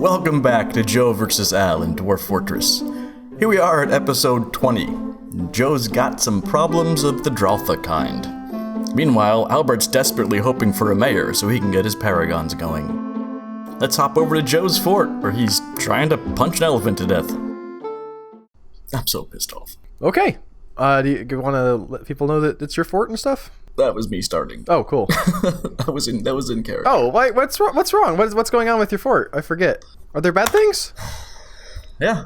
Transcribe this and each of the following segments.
welcome back to Joe vs. Al in Dwarf Fortress. Here we are at episode 20. Joe's got some problems of the Draltha kind. Meanwhile, Albert's desperately hoping for a mayor so he can get his paragons going. Let's hop over to Joe's fort, where he's trying to punch an elephant to death. I'm so pissed off. Okay. Do you want to let people know that it's your fort and stuff? That was me starting. Oh, cool. that was in character. Oh, what's wrong? What's going on with your fort? I forget. Are there bad things? Yeah.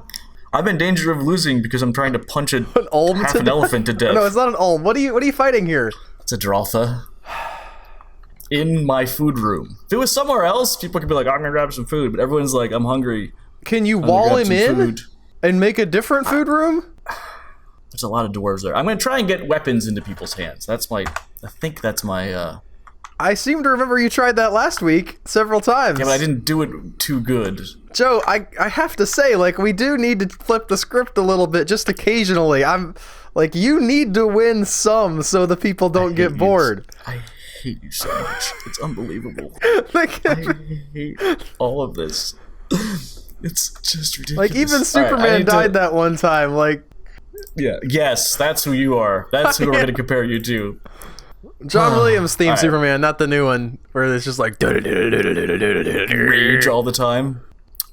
I'm in danger of losing because I'm trying to punch an elephant to death. No, it's not an ulm. What are you fighting here? It's a Draltha. In my food room. If it was somewhere else, people could be like, I'm gonna grab some food, but everyone's like, I'm hungry. Can you wall him in and make a different food room? There's a lot of dwarves there. I'm gonna try and get weapons into people's hands. I think that's my, I seem to remember you tried that last week several times. Yeah, but I didn't do it too good. Joe, I have to say, like, we do need to flip the script a little bit, just occasionally. You need to win some so the people don't get bored. I hate you so much. It's unbelievable. I hate all of this. It's just ridiculous. Like, even Superman died that one time, like... Yeah. Yes, that's who you are. That's who we're going to compare you to. John Williams' theme Superman, not the new one, where it's just like... Rage all the time.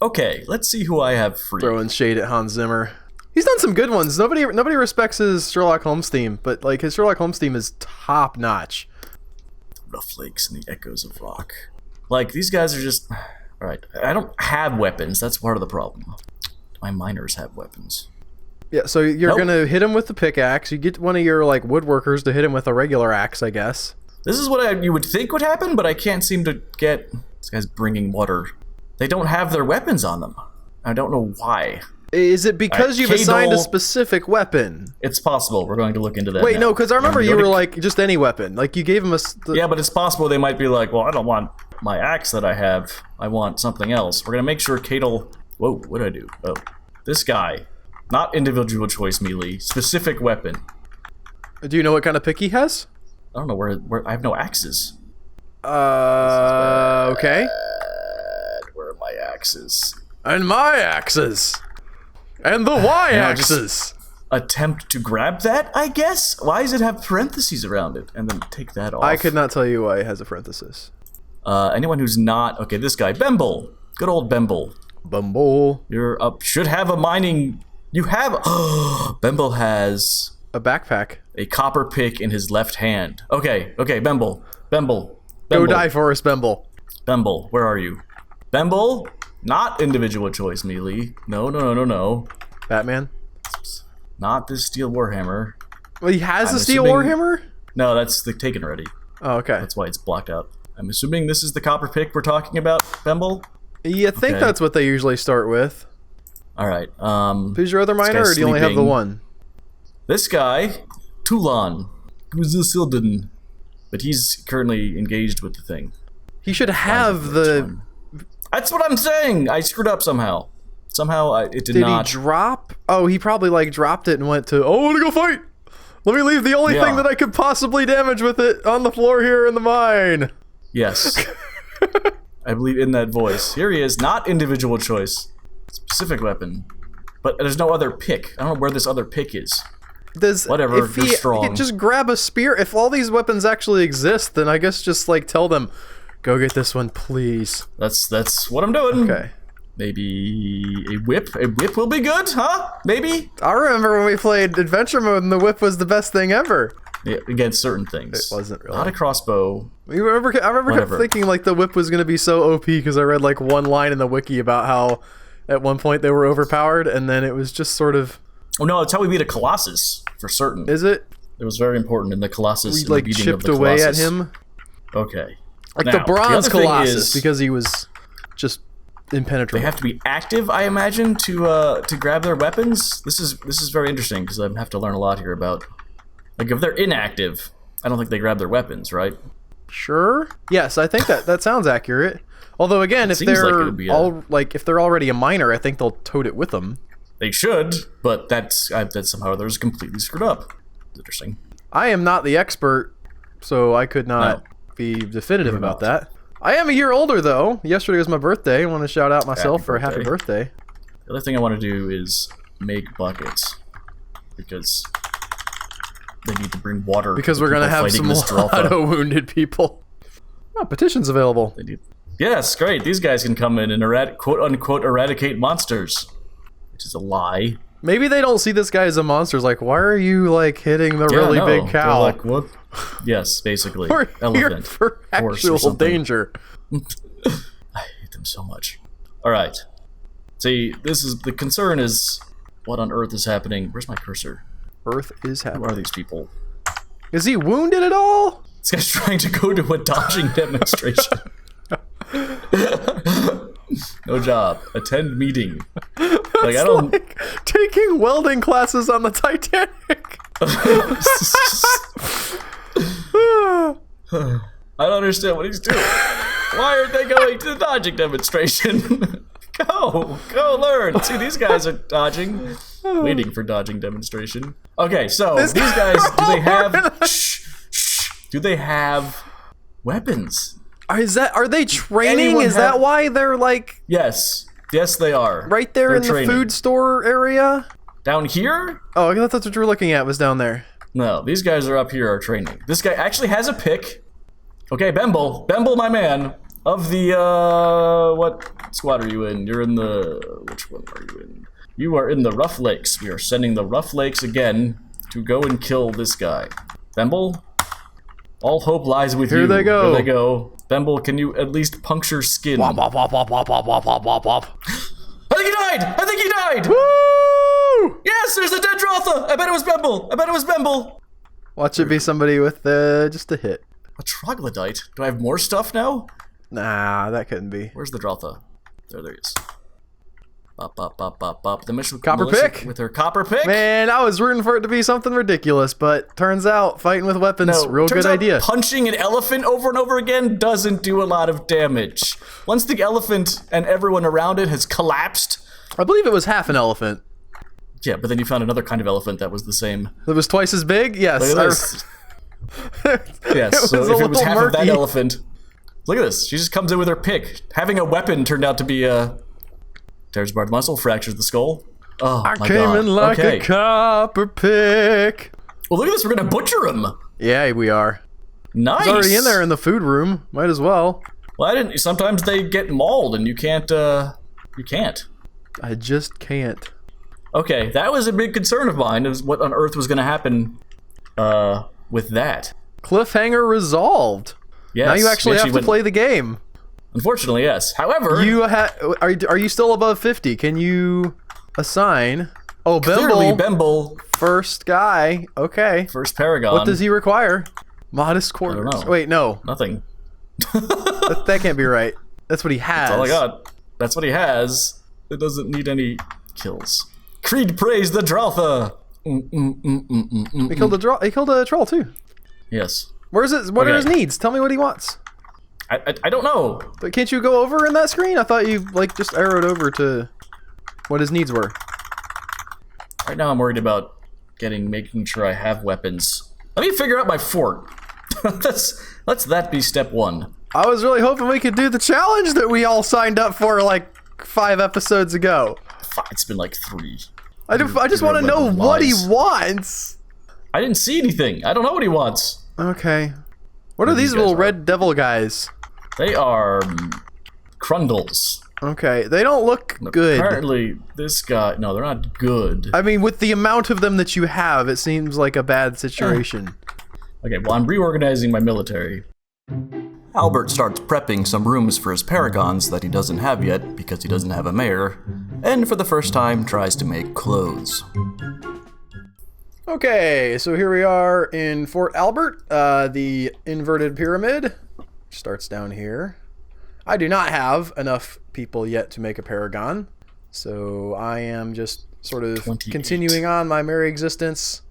Okay, let's see who I have free. Throwing shade at Hans Zimmer. He's done some good ones. Nobody respects his Sherlock Holmes theme, but like his Sherlock Holmes theme is top notch. Rough lakes and the echoes of rock. Like, these guys are just... Alright, I don't have weapons. That's part of the problem. My miners have weapons. Yeah, so you're gonna hit him with the pickaxe. You get one of your, like, woodworkers to hit him with a regular axe, I guess. This is what you would think would happen, but I can't seem to get... This guy's bringing water. They don't have their weapons on them. I don't know why. Is it because you've assigned a specific weapon? It's possible. We're going to look into that. Wait, no, because I remember you were like, just any weapon. Like, you gave him a... Yeah, but it's possible they might be like, well, I don't want my axe that I have. I want something else. We're going to make sure Cadle... Whoa, what did I do? Oh, this guy. Not individual choice melee. Specific weapon. Do you know what kind of pick he has? I don't know where I have no axes. Okay. Where are my axes? And my axes. And the y-axis. Attempt to grab that, I guess? Why does it have parentheses around it? And then take that off. I could not tell you why it has a parenthesis. Anyone who's not... Okay, this guy. Bemble. Good old Bemble. Bumble. You're up. Should have a mining... You have... Bemble has... A backpack. A copper pick in his left hand. Okay, Bemble. Go die for us, Bemble. Bemble, where are you? Bemble? Not individual choice melee. No. Batman? Not this steel warhammer. Well, he has a steel warhammer? No, that's taken already. Oh, okay. That's why it's blocked out. I'm assuming this is the copper pick we're talking about, Bemble? Yeah, I think that's what they usually start with. Alright, who's your other miner, or do you only have the one? This guy, Toulon, Guzilsilden, but he's currently engaged with the thing. He should have the... That's what I'm saying! I screwed up somehow. Somehow, it did not... Did he drop? Oh, he probably, like, dropped it and went to, oh, I want to go fight! Let me leave the only thing that I could possibly damage with it on the floor here in the mine! Yes. I believe in that voice. Here he is, not individual choice. Specific weapon. But there's no other pick. I don't know where this other pick is. Whatever, you're strong. Just grab a spear. If all these weapons actually exist, then I guess just, like, tell them, go get this one, please. That's what I'm doing. Okay. Maybe a whip? A whip will be good, huh? Maybe? I remember when we played Adventure Mode and the whip was the best thing ever. Yeah, against certain things. It wasn't really. Not a crossbow. I remember kept thinking, like, the whip was going to be so OP because I read, like, one line in the wiki about how at one point they were overpowered, and then it was just sort of... Oh no, that's how we beat a Colossus, for certain. Is it? It was very important in the Colossus. We, like, chipped away at him? Okay. Like, now, the bronze Colossus, because he was just impenetrable. They have to be active, I imagine, to grab their weapons. This is very interesting, because I have to learn a lot here about... Like, if they're inactive, I don't think they grab their weapons, right? Sure. Yes, I think that sounds accurate. Although, again, if they're if they're already a miner, I think they'll tote it with them. They should, but that's somehow they're just completely screwed up. Interesting. I am not the expert, so I could not be definitive about that. I am a year older, though. Yesterday was my birthday. I want to shout out myself Happy for a happy birthday. birthday. The other thing I want to do is make buckets. Because they need to bring water. Because we're going to have some auto-wounded people. Oh, petitions available. They need... Yes, great. These guys can come in and quote-unquote eradicate monsters. Which is a lie. Maybe they don't see this guy as a monster. It's like, why are you, like, hitting the really big cow? They're like, what? Yes, basically. We're here Elephant. for actual danger. I hate them so much. Alright. See, the concern is what on earth is happening. Where's my cursor? Earth is happening. Who are these people? Is he wounded at all? This guy's trying to go to a dodging demonstration. No job. Attend meeting. Like, I don't... like taking welding classes on the Titanic. I don't understand what he's doing. Why aren't they going to the dodging demonstration? Go learn. See, these guys are dodging, waiting for dodging demonstration. Okay, so these guys, do they have weapons? Are they training? Is that why they're like? Yes, they are. Right there in the food store area. Down here? Oh, I thought that's what you were looking at. Was down there. No, these guys are up here are training. This guy actually has a pick. Okay, Bemble, my man. Of the, what squad are you in? You're in the, which one are you in? You are in the Rough Lakes. We are sending the Rough Lakes again to go and kill this guy. Bemble, all hope lies with you. Here they go. Here they go. Bemble, can you at least puncture skin? Wop, wop, wop, wop, wop, wop, wop, wop, wop. I think he died! Woo! Yes, there's a dead Drotha! I bet it was Bemble! Watch it be somebody with, just a hit. A troglodyte? Do I have more stuff now? Nah, that couldn't be. Where's the Drotha? There he is. Bop. The mission copper pick with her copper pick. Man, I was rooting for it to be something ridiculous, but turns out fighting with weapons, real good idea. Punching an elephant over and over again doesn't do a lot of damage. Once the elephant and everyone around it has collapsed. I believe it was half an elephant. Yeah, but then you found another kind of elephant that was the same. It was twice as big? Yes. Yes, so if it was half of that elephant. Look at this. She just comes in with her pick. Having a weapon turned out to be tears apart the muscle, fractures the skull. Oh, my God. I came in like a copper pick. Well, look at this. We're going to butcher him. Yeah, we are. Nice. He's already in there in the food room. Might as well. Well, sometimes they get mauled and you can't, you can't. I just can't. Okay, that was a big concern of mine, is what on earth was going to happen, with that. Cliffhanger resolved. Yes. Now you actually have to play the game. Unfortunately, yes. However, are you still above 50? Can you assign? Oh, clearly Bemble. First guy. Okay. First Paragon. What does he require? Modest quarters. I don't know. Wait, no. Nothing. that can't be right. That's what he has. That's all I got. That's what he has. It doesn't need any kills. Creed praise the Drotha. He killed a troll too. Yes. Where's it? What are his needs? Tell me what he wants. I don't know. But can't you go over in that screen? I thought you like just arrowed over to what his needs were. Right now I'm worried about making sure I have weapons. Let me figure out my fort. Let's that be step one. I was really hoping we could do the challenge that we all signed up for like 5 episodes ago. It's been like 3. I just want to know what he wants. I didn't see anything. I don't know what he wants. Okay. What are these little red devil guys? They are Crundles. Okay, they don't look good. Apparently, this guy... No, they're not good. I mean, with the amount of them that you have, it seems like a bad situation. Okay, well, I'm reorganizing my military. Albert starts prepping some rooms for his paragons that he doesn't have yet because he doesn't have a mayor, and for the first time tries to make clothes. Okay, so here we are in Fort Albert, the inverted pyramid. Starts down here. I do not have enough people yet to make a paragon, so I am just sort of 28. Continuing on my merry existence.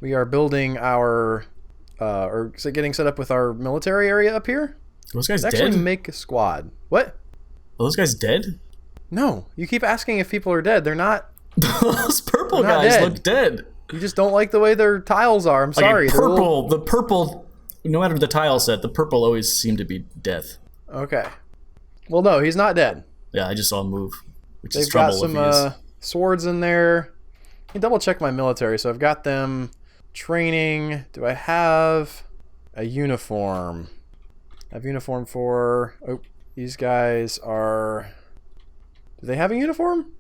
We are building our, or getting set up with our military area up here. Those guys Let's dead? actually make a squad. What? Are those guys dead? No, you keep asking if people are dead. They're not. Those purple guys look dead. You just don't like the way their tiles are. I'm sorry. The purple, no matter the tile set, the purple always seemed to be death. Okay. Well, no, he's not dead. Yeah, I just saw him move, which is They've got trouble some if he is. swords in there. Let me double check my military. So I've got them training. Do I have a uniform? I have uniform for... Oh, these guys are... Do they have a uniform?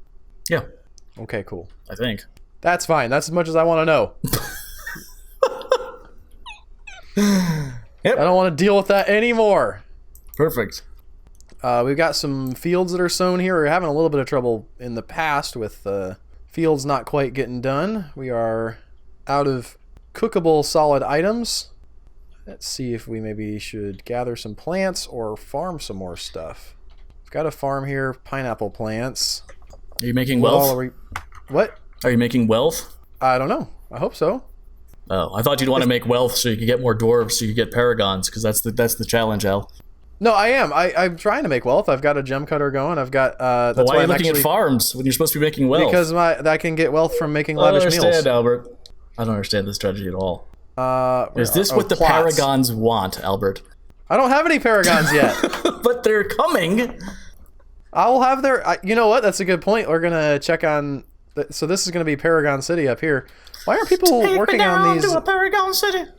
Yeah. Okay, cool. I think. That's fine. That's as much as I want to know. Yep. I don't want to deal with that anymore. Perfect. We've got some fields that are sown here. We're having a little bit of trouble in the past with fields not quite getting done. We are out of cookable solid items. Let's see if we maybe should gather some plants or farm some more stuff. We've got a farm here, pineapple plants. Are you making wealth? What? Are you making wealth? I don't know. I hope so. Oh, I thought you'd want to make wealth so you could get more dwarves, so you could get paragons, because that's the challenge, Al. No, I am. I'm trying to make wealth. I've got a gem cutter going. I've got. That's why are you I'm looking at farms when you're supposed to be making wealth? Because I can get wealth from making I lavish don't understand, meals. Albert. I don't understand this strategy at all. Is this what the plots. paragons want, Albert? I don't have any paragons yet. But they're coming. I'll have their. You know what? That's a good point. We're gonna check on. So this is gonna be Paragon City up here. Why aren't people working on these? To a Paragon City.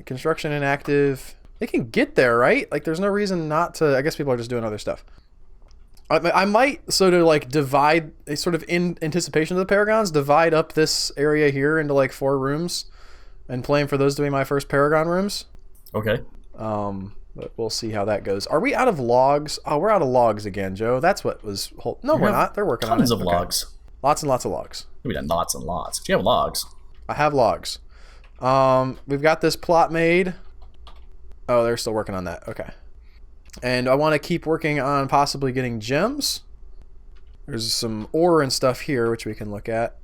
Construction inactive. They can get there, right? Like, there's no reason not to. I guess people are just doing other stuff. I might sort of like divide, sort of in anticipation of the Paragons, divide up this area here into like 4 rooms, and plan for those to be my first Paragon rooms. Okay. But we'll see how that goes. Are we out of logs? Oh, we're out of logs again, Joe. That's what was. No, we're not. They're working on it. Tons of logs. Lots and lots of logs. Maybe not lots and lots. But you have logs. I have logs. We've got this plot made. Oh, they're still working on that. Okay. And I want to keep working on possibly getting gems. There's some ore and stuff here, which we can look at.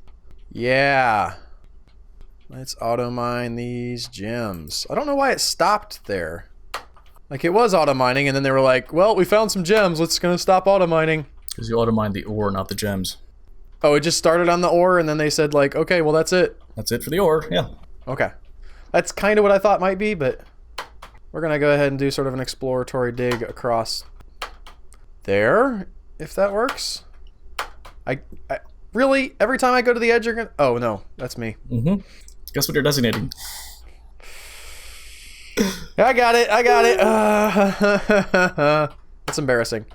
Yeah. Let's auto mine these gems. I don't know why it stopped there. Like, it was auto mining, and then they were like, well, we found some gems. Let's gonna stop auto mining. Because you auto mine the ore, not the gems. Oh, it just started on the ore, and then they said, like, okay, well, that's it. That's it for the ore, yeah. Okay. That's kind of what I thought might be, but we're going to go ahead and do sort of an exploratory dig across there, if that works. I really, every time I go to the edge, you're going to... Oh, no, that's me. Mm-hmm. Guess what you're designating? I got it. That's embarrassing.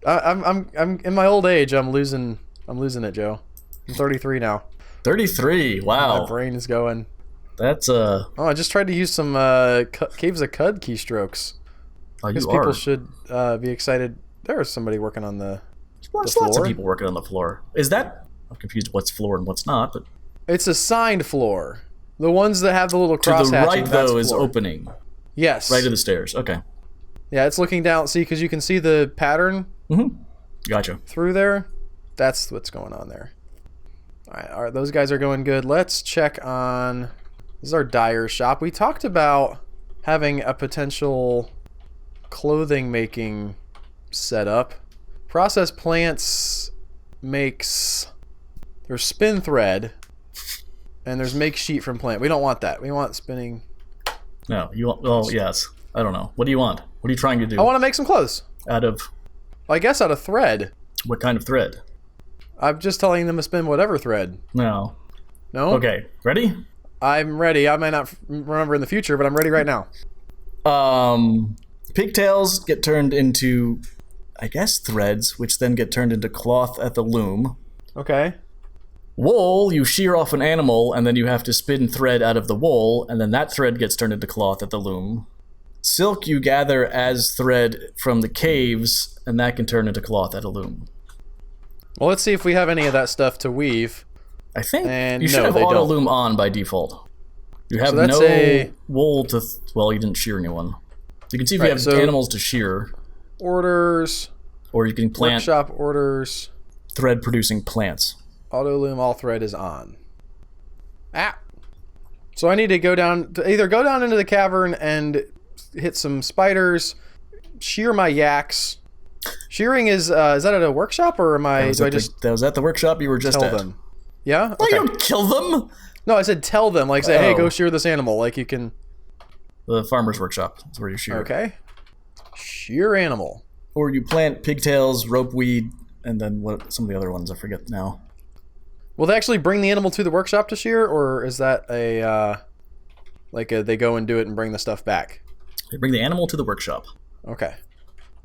I'm in my old age. I'm losing it, Joe. I'm 33 now. 33. Wow. My brain is going. That's Oh, I just tried to use some Caves of Cud keystrokes. Oh, I guess people should be excited. There is somebody working on the Lots of people working on the floor. Is that... I'm confused what's floor and what's not, but... It's assigned floor. The ones that have the little cross to the hatching, right, though, is floor. opening. Yes. Right to the stairs. Okay. Yeah, it's looking down. See, because you can see the pattern Gotcha. through there. That's what's going on there. All right, those guys are going good. Let's check on... This is our dyer shop. We talked about having a potential clothing making setup. Process plants makes... There's spin thread, and there's make sheet from plant. We don't want that. We want spinning... No, you want... Oh, yes. I don't know. What do you want? What are you trying to do? I want to make some clothes. Out of... I guess out of thread. What kind of thread? I'm just telling them to spin whatever thread. No. No? Okay. Ready? I'm ready. I might not remember in the future, but I'm ready right now. Pigtails get turned into, I guess, threads, which then get turned into cloth at the loom. Okay. Wool, you shear off an animal, and then you have to spin thread out of the wool, and then that thread gets turned into cloth at the loom. Silk you gather as thread from the caves, and that can turn into cloth at a loom. Well, let's see if we have any of that stuff to weave. I think And you should no, have they auto don't. loom on by default. You have So that's no wool to... well, you didn't shear anyone. You can see if you Right, have so- animals to shear, Orders, or you can plant workshop orders, thread-producing plants. auto loom, all thread is on. Ah. So I need to go down, either go down into the cavern and hit some spiders, shear my yaks. Shearing is that at a workshop, or am I? Do I just that was at the workshop you were just tell at. them? Yeah. Well, Okay. you don't kill them. No, I said tell them. Like say, hey, Oh. go shear this animal. Like you can. The farmer's workshop is where you shear. Okay. Shear animal. Or you plant pigtails, ropeweed, and then what? Some of the other ones I forget now. Will they actually bring the animal to the workshop to shear, or is that they go and do it and bring the stuff back? They bring the animal to the workshop. Okay.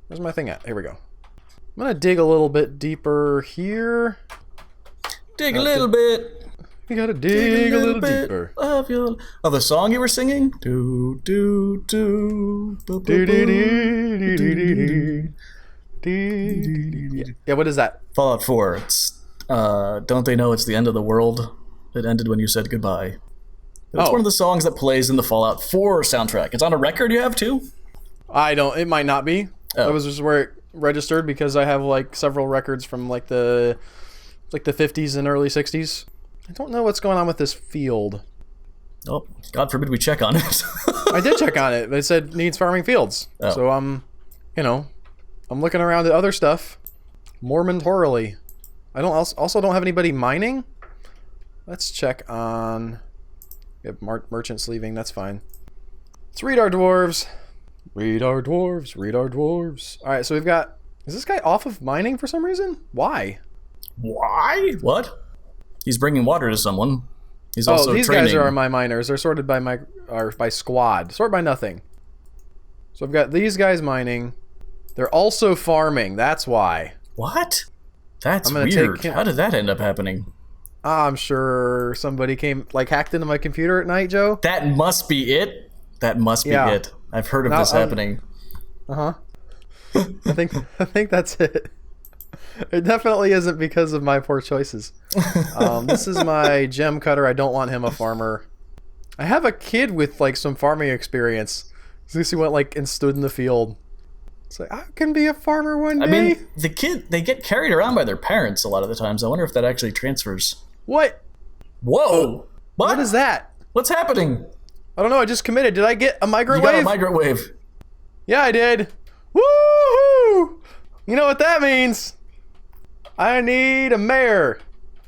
Where's my thing at? Here we go. I'm gonna dig a little bit deeper here. Dig a little bit. You gotta dig a little deeper. Oh, the song you were singing? Do do do do do do do. Yeah, what is that? Fallout 4. It's don't they know it's the end of the world? It ended when you said goodbye. It's one of the songs that plays in the Fallout 4 soundtrack. It's on a record you have too? I don't. It might not be. That was just where it registered because I have like several records from like the 50s and early 60s. I don't know what's going on with this field. Oh, God forbid we check on it. I did check on it. It said needs farming fields. Oh. So I'm looking around at other stuff momentarily. I also don't have anybody mining. Let's check on. We have merchants leaving. That's fine. Let's read our dwarves. Read our dwarves. Read our dwarves. All right, so we've got. Is this guy off of mining for some reason? Why? Why? What? He's bringing water to someone. He's also these training. Guys are my miners. They're sorted by by squad. Sort by nothing. So I've got these guys mining. They're also farming. That's why. What? That's weird. How did that end up happening? I'm sure somebody hacked into my computer at night, Joe. That must be it. That must be it. I've heard of this happening. I think that's it. It definitely isn't because of my poor choices. This is my gem cutter. I don't want him a farmer. I have a kid with like some farming experience. Lucy went and stood in the field. It's like, I can be a farmer one day. I mean, they get carried around by their parents a lot of the times. I wonder if that actually transfers. What? Whoa! What is that? What's happening? I don't know. I just committed. Did I get a migrant wave? wave? You got a migrant wave. Yeah, I did. Woohoo! You know what that means? I need a mare.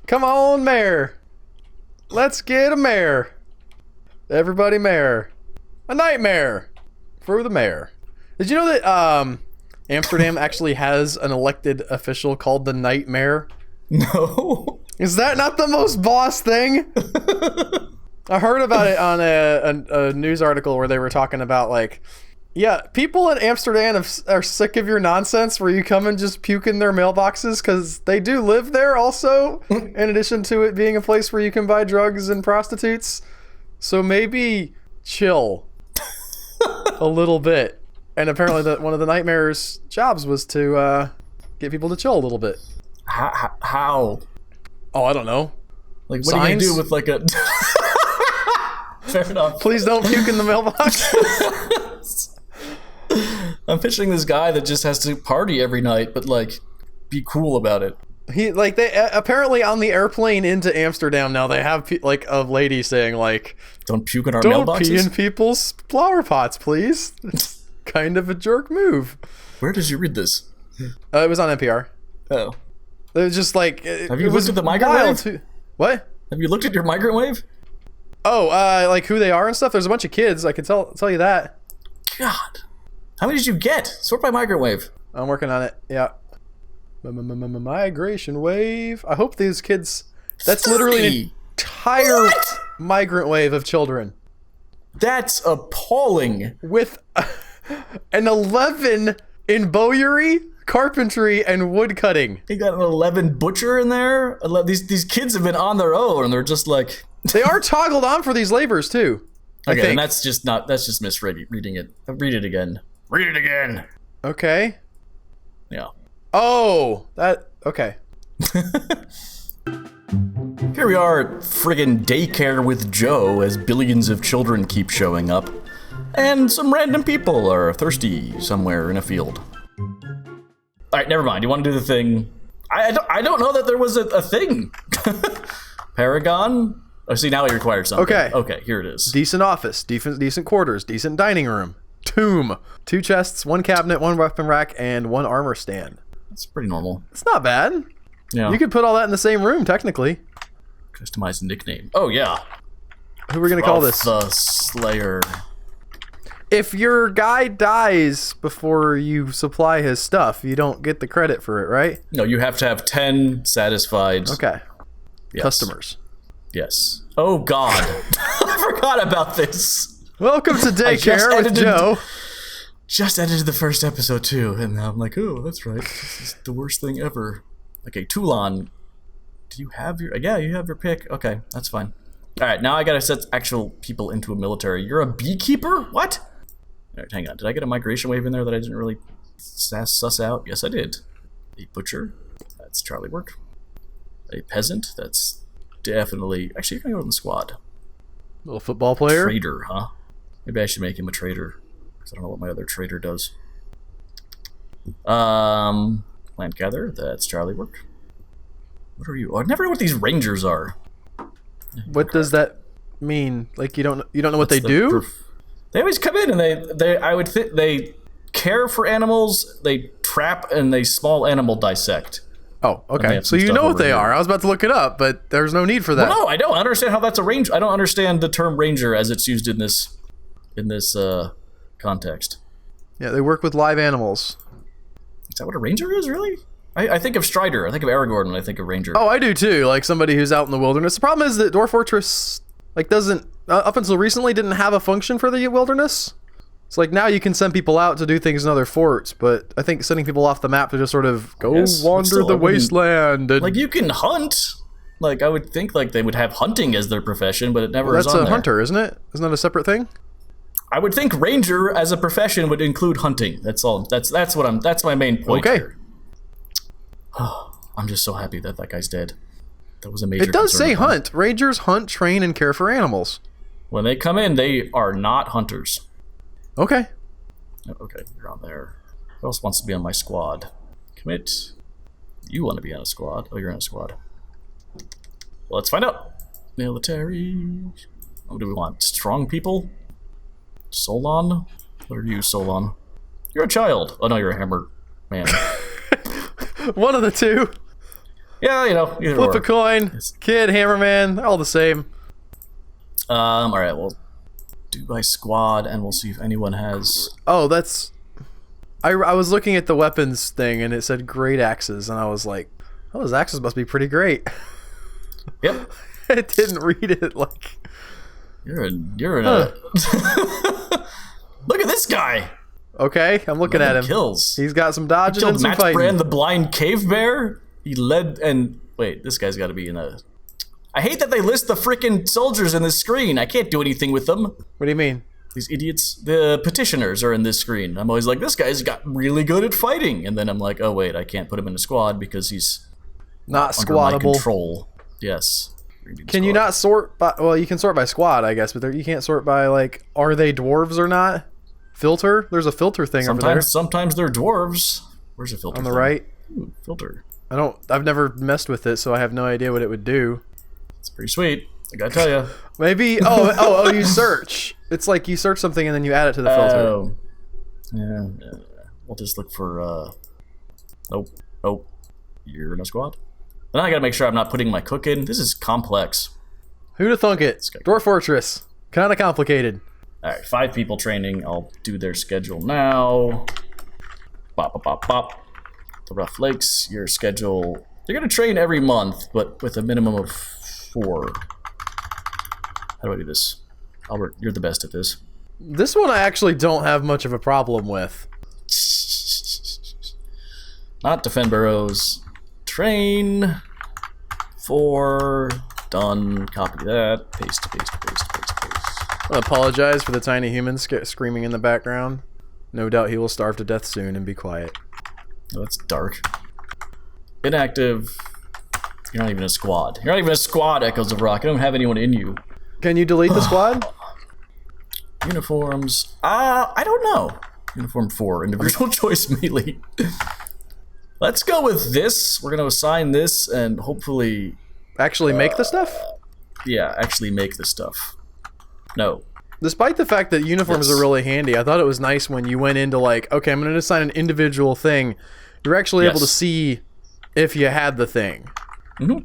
Come on, mare. Let's get a mare. Everybody mare. A nightmare for the mayor. Did you know that Amsterdam actually has an elected official called the Nightmare? No. Is that not the most boss thing? I heard about it on a news article where they were talking about people in Amsterdam are sick of your nonsense where you come and just puke in their mailboxes because they do live there also, in addition to it being a place where you can buy drugs and prostitutes. So maybe chill a little bit. And apparently one of the Nightmare's jobs was to get people to chill a little bit. How? Oh, I don't know. What are you going to do with a... Fair enough. Please don't puke in the mailbox. I'm picturing this guy that just has to party every night, but be cool about it. He they apparently on the airplane into Amsterdam now they have a lady saying don't puke in our mailboxes. Don't pee in people's flower pots, please. It's kind of a jerk move. Where did you read this? It was on NPR. Oh. It was just Have you looked at the migrant wave? What? Have you looked at your migrant wave? Oh, who they are and stuff. There's a bunch of kids. I can tell you that. God, how many did you get? Sort by migrant wave. I'm working on it. Yeah. Migration wave. I hope these kids. That's 30. Literally an entire migrant wave of children. That's appalling. With an 11 in bowyery, carpentry, and woodcutting. You got an 11 butcher in there. These kids have been on their own, and they're just They are toggled on for these labors too. Okay, and that's just misreading it. Read it again. Read it again. Okay. Yeah. Oh, okay. Here we are at friggin' daycare with Joe as billions of children keep showing up. And some random people are thirsty somewhere in a field. Alright, never mind. You want to do the thing? I don't know that there was a thing. Paragon? Oh, see, now he requires something. Okay, here it is. Decent office, decent quarters, decent dining room, tomb, 2 chests, 1 cabinet, 1 weapon rack, and 1 armor stand. That's pretty normal. It's not bad. Yeah. You could put all that in the same room, technically. Customize nickname. Oh, yeah. Who are we going to call this? The Slayer. if your guy dies before you supply his stuff, you don't get the credit for it, right? No, you have to have 10 satisfied customers. Yes. Oh, God. I forgot about this. Welcome to Daycare with Joe. Just edited the first episode, too, and now I'm like, oh, that's right. This is the worst thing ever. Okay, Toulon. Do you have your... Yeah, you have your pick. Okay, that's fine. All right, now I gotta set actual people into a military. You're a beekeeper? What? All right, hang on. Did I get a migration wave in there that I didn't really suss out? Yes, I did. A butcher. That's Charlie work. A peasant. That's definitely... Actually, you're gonna go in the squad. Little football player? Trader, huh? Maybe I should make him a trader. Because I don't know what my other trader does. Plant gatherer. That's Charlie work. What are you? Oh, I never know what these rangers are. What does that mean? Like you don't know what they do? They always come in and they care for animals, they trap, and they small animal dissect. Oh, okay. So you know what they are. I was about to look it up, but there's no need for that. Well, no, I don't understand how that's a ranger. I don't understand the term ranger as it's used in this context. Yeah, they work with live animals. Is that what a ranger is, really? I think of Strider. I think of Aragorn when I think of Ranger. Oh, I do too. Like somebody who's out in the wilderness. The problem is that Dwarf Fortress doesn't up until recently didn't have a function for the wilderness. It's like now you can send people out to do things in other forts, but I think sending people off the map to just sort of go wander the wasteland. And, like you can hunt. Like I would think like they would have hunting as their profession, but it never is on there. That's a hunter, isn't it? Isn't that a separate thing? I would think Ranger as a profession would include hunting. That's all. That's my main point. Okay. Here. I'm just so happy that guy's dead. That was a major. It does say hunt. Rangers hunt, train, and care for animals. When they come in, they are not hunters. Okay. Okay, you're on there. Who else wants to be on my squad? Commit. You want to be on a squad. Oh, you're on a squad. Well, let's find out. Military. What do we want? Strong people? Solon? What are you, Solon? You're a child. Oh, no, you're a hammer man. One of the two. Yeah, you know. Flip a coin. Kid, hammerman, they're all the same. All right, we'll do by squad, and we'll see if anyone has... Oh, that's... I was looking at the weapons thing, and it said great axes, and I was like, oh, those axes must be pretty great. Yep. It didn't read it like... You're in a... Look at this guy! Okay, I'm looking at him. Kills. He's got some dodging and some Matt fighting. Brand, the blind cave bear. He led and... Wait, this guy's got to be in a... I hate that they list the frickin' soldiers in this screen. I can't do anything with them. What do you mean? These idiots. The petitioners are in this screen. I'm always like, this guy's got really good at fighting. And then I'm like, oh wait, I can't put him in a squad because he's... Not under my squattable. Control. Yes. Can you not sort by... Well, you can sort by squad, I guess, but you can't sort by, like, are they dwarves or not? Filter? There's a filter thing over there. Sometimes they're dwarves. Where's the filter on the thing? right? Ooh, filter. I've never messed with it, so I have no idea what it would do. It's pretty sweet. I gotta tell you. Maybe... Oh, you search. It's like you search something and then you add it to the filter. Oh. Yeah. We'll just look for... Nope. You're in a squad? Then I gotta make sure I'm not putting my cook in. This is complex. Who'da thunk it? Dwarf Fortress. Kinda complicated. Alright, 5 people training. I'll do their schedule now. Bop. The Rough Lakes, your schedule... You're gonna train every month, but with a minimum of 4. How do I do this? Albert, you're the best at this. This one I actually don't have much of a problem with. Not defend burrows. Train. 4. Done. Copy that. Paste. I apologize for the tiny human screaming in the background. No doubt he will starve to death soon and be quiet. Oh, that's dark. Inactive. You're not even a squad. You're not even a squad, Echoes of Rock. I don't have anyone in you. Can you delete the squad? Uniforms. I don't know. Uniform 4. Individual choice melee. Let's go with this. We're going to assign this and hopefully... Actually make the stuff? Yeah, actually make the stuff. No. Despite the fact that uniforms are really handy, I thought it was nice when you went into like, okay, I'm going to assign an individual thing. You're actually able to see if you had the thing. Mm-hmm.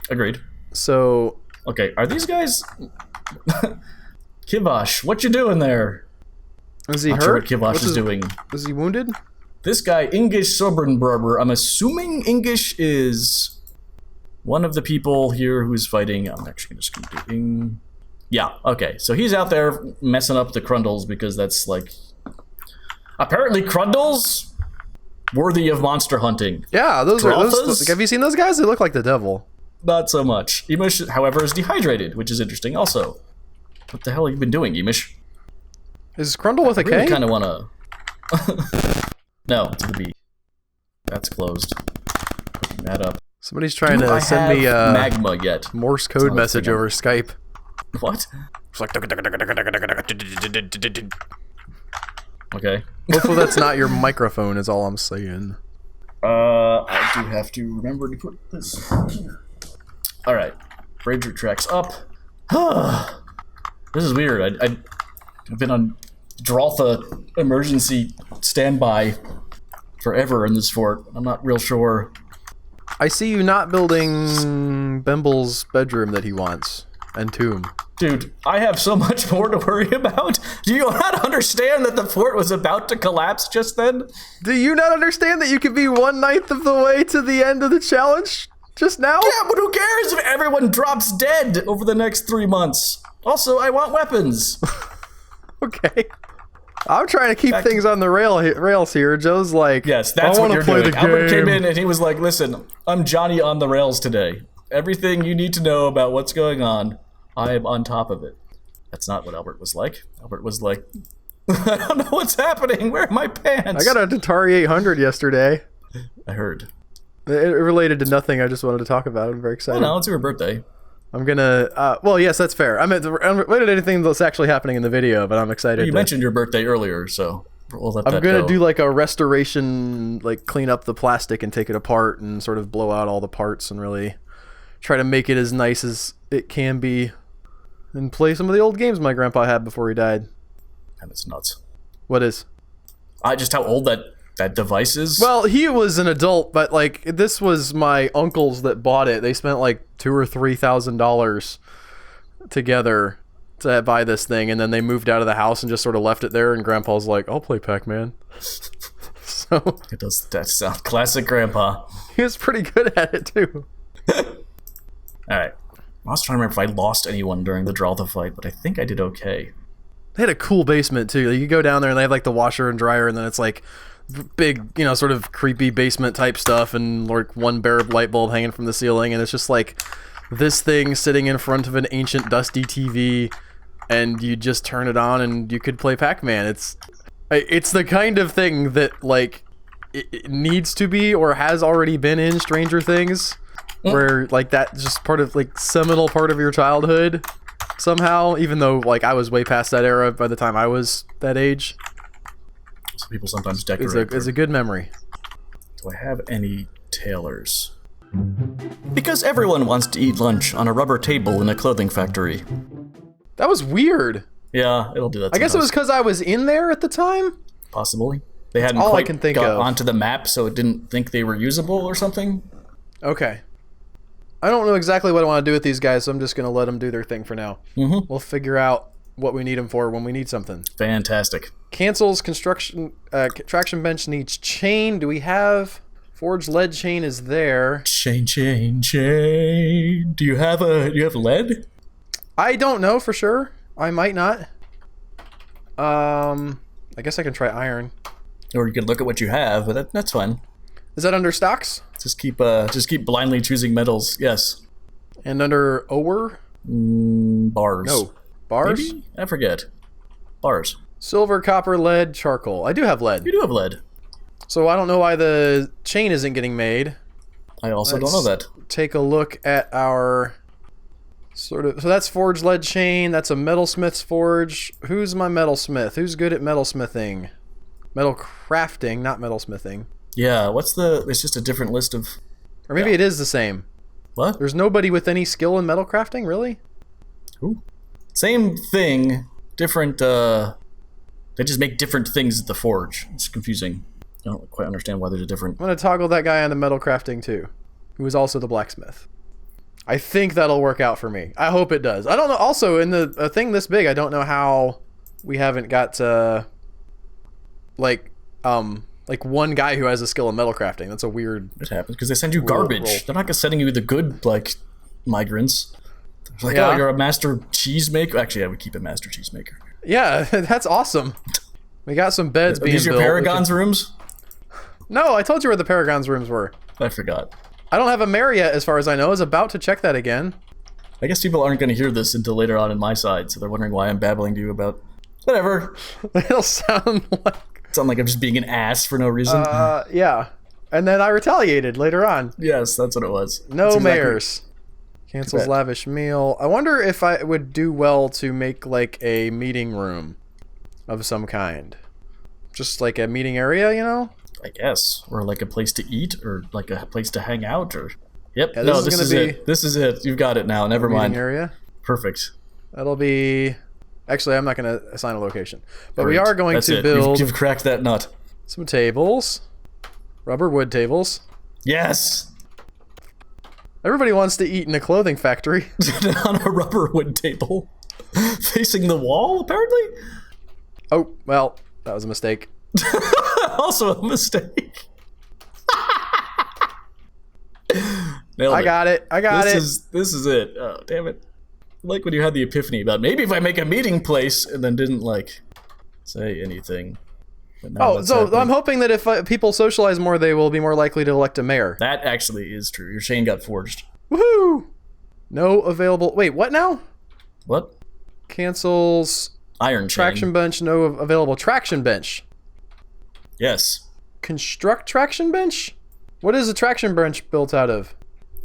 Agreed. So... Okay, are these guys... Kibosh, what you doing there? Is he Not hurt? sure what Kivash is doing. Is he wounded? This guy, Ingish Sobernberber, I'm assuming Ingish is one of the people here who's fighting. I'm actually just going to do... Yeah, okay. So he's out there messing up the Crundles because that's like... Apparently Crundles... worthy of monster hunting. Yeah, those are... have you seen those guys? They look like the devil. Not so much. Emish, however, is dehydrated, which is interesting also. What the hell have you been doing, Emish? Is Crundle with a K? I kind of want to... No, it's with a B. That's closed. Picking that up. Somebody's trying to send me a magma yet. Morse code message over Skype. What? It's like... Okay. Hopefully that's not your microphone is all I'm saying. I do have to remember to put this here. Alright. Bridge retracts up. This is weird. I've been on Draltha emergency standby forever in this fort. I'm not real sure. I see you not building Bimble's bedroom that he wants. And tomb. Dude, I have so much more to worry about. Do you not understand that the fort was about to collapse just then? Do you not understand that you could be 1/9 of the way to the end of the challenge just now? Yeah, but who cares if everyone drops dead over the next 3 months? Also, I want weapons. Okay. I'm trying to keep things on the rails here. Joe's like, yes, that's what you're doing. Albert came in and he was like, listen, I'm Johnny on the rails today. Everything you need to know about what's going on, I am on top of it. That's not what Albert was like. Albert was like, I don't know what's happening. Where are my pants? I got an Atari 800 yesterday. I heard. It related to nothing. I just wanted to talk about it. I'm very excited. Oh, no, it's your birthday. I'm gonna. Well, yes, that's fair. I meant unrelated to anything that's actually happening in the video, but I'm excited. You mentioned your birthday earlier, so we'll let that go. I'm gonna do like a restoration, like clean up the plastic and take it apart and sort of blow out all the parts and really try to make it as nice as it can be, and play some of the old games my grandpa had before he died. And it's nuts. What is? Just how old that device is? Well, he was an adult, but like this was my uncles that bought it. They spent like $2,000 or $3,000 together to buy this thing, and then they moved out of the house and just sort of left it there. And Grandpa's like, "I'll play Pac-Man." So it does that sound classic, Grandpa? He was pretty good at it too. All right. I was trying to remember if I lost anyone during the Draltha fight, but I think I did okay. They had a cool basement too. You go down there and they have like the washer and dryer, and then it's like big, you know, sort of creepy basement type stuff, and like one bare light bulb hanging from the ceiling, and it's just like this thing sitting in front of an ancient dusty TV, and you just turn it on and you could play Pac-Man. It's the kind of thing that like it needs to be or has already been in Stranger Things. Where like that's just part of like seminal part of your childhood somehow, even though like I was way past that era by the time I was that age. So people sometimes decorate. It's a good memory. Do I have any tailors? Because everyone wants to eat lunch on a rubber table in a clothing factory. That was weird. Yeah, it'll do that. I guess it was because I was in there at the time. Possibly. They hadn't all quite I can think got of. onto the map, so it didn't think they were usable or something. Okay. I don't know exactly what I want to do with these guys, so I'm just going to let them do their thing for now. Mm-hmm. We'll figure out what we need them for when we need something. Fantastic. Cancels construction. Traction bench needs chain. Do we have... Forged lead chain is there. Chain. Do you have lead? I don't know for sure. I might not. I guess I can try iron. Or you could look at what you have, but that's fine. Is that under stocks? Just keep blindly choosing metals. Yes. And under ore? Bars. No. Bars? Maybe? I forget. Bars. Silver, copper, lead, charcoal. I do have lead. You do have lead. So I don't know why the chain isn't getting made. I also don't know that. Take a look at our sort of... So that's forged lead chain. That's a metalsmith's forge. Who's my metalsmith? Who's good at metalsmithing? Metal crafting, not metalsmithing. Yeah, it's just a different list of... Or maybe it is the same. What? There's nobody with any skill in metal crafting, really? Who? Same thing, different, they just make different things at the forge. It's confusing. I don't quite understand why there's a different... I'm going to toggle that guy onto metal crafting too, who is also the blacksmith. I think that'll work out for me. I hope it does. I don't know. Also, in a thing this big, I don't know how we haven't got like one guy who has a skill in metal crafting. That's a weird. It happens because they send you garbage. Roll. They're not sending you the good like migrants. They're like, Yeah. oh, you're a master cheesemaker. Actually, I would keep a master cheesemaker. Yeah, that's awesome. We got some beds Are being these your built. Paragon's rooms? No, I told you where the Paragon's rooms were. I forgot. I don't have a mare yet, as far as I know. I was about to check that again. I guess people aren't going to hear this until later on in my side, so they're wondering why I'm babbling to you about whatever. It'll sound like I'm just being an ass for no reason. yeah. And then I retaliated later on. Yes, that's what it was. No That's exactly- mares. Cancels lavish meal. I wonder if I would do well to make like a meeting room of some kind. Just like a meeting area, you know? I guess, or like a place to eat, or like a place to hang out, or. Yep. Yeah, no, this is this is gonna it. This is it. You've got it now. Never Meeting mind. area. Perfect. That'll be. Actually, I'm not going to assign a location, but we Great. are going That's to it. build You've cracked that nut. some tables, rubber wood tables. Yes. Everybody wants to eat in a clothing factory. On a rubber wood table, facing the wall. Apparently. Oh well, that was a mistake. Also a mistake. Nailed I got it. This is it. Oh, damn it. I like when you had the epiphany about maybe if I make a meeting place and then didn't like say anything. But now Oh, that's so happening. I'm hoping that if people socialize more, they will be more likely to elect a mayor. That actually is true. Your chain got forged. Woohoo! No available. Wait, what now? What? Cancels Iron chain. traction bench. No available traction bench. Yes. Construct traction bench. What is a traction bench built out of?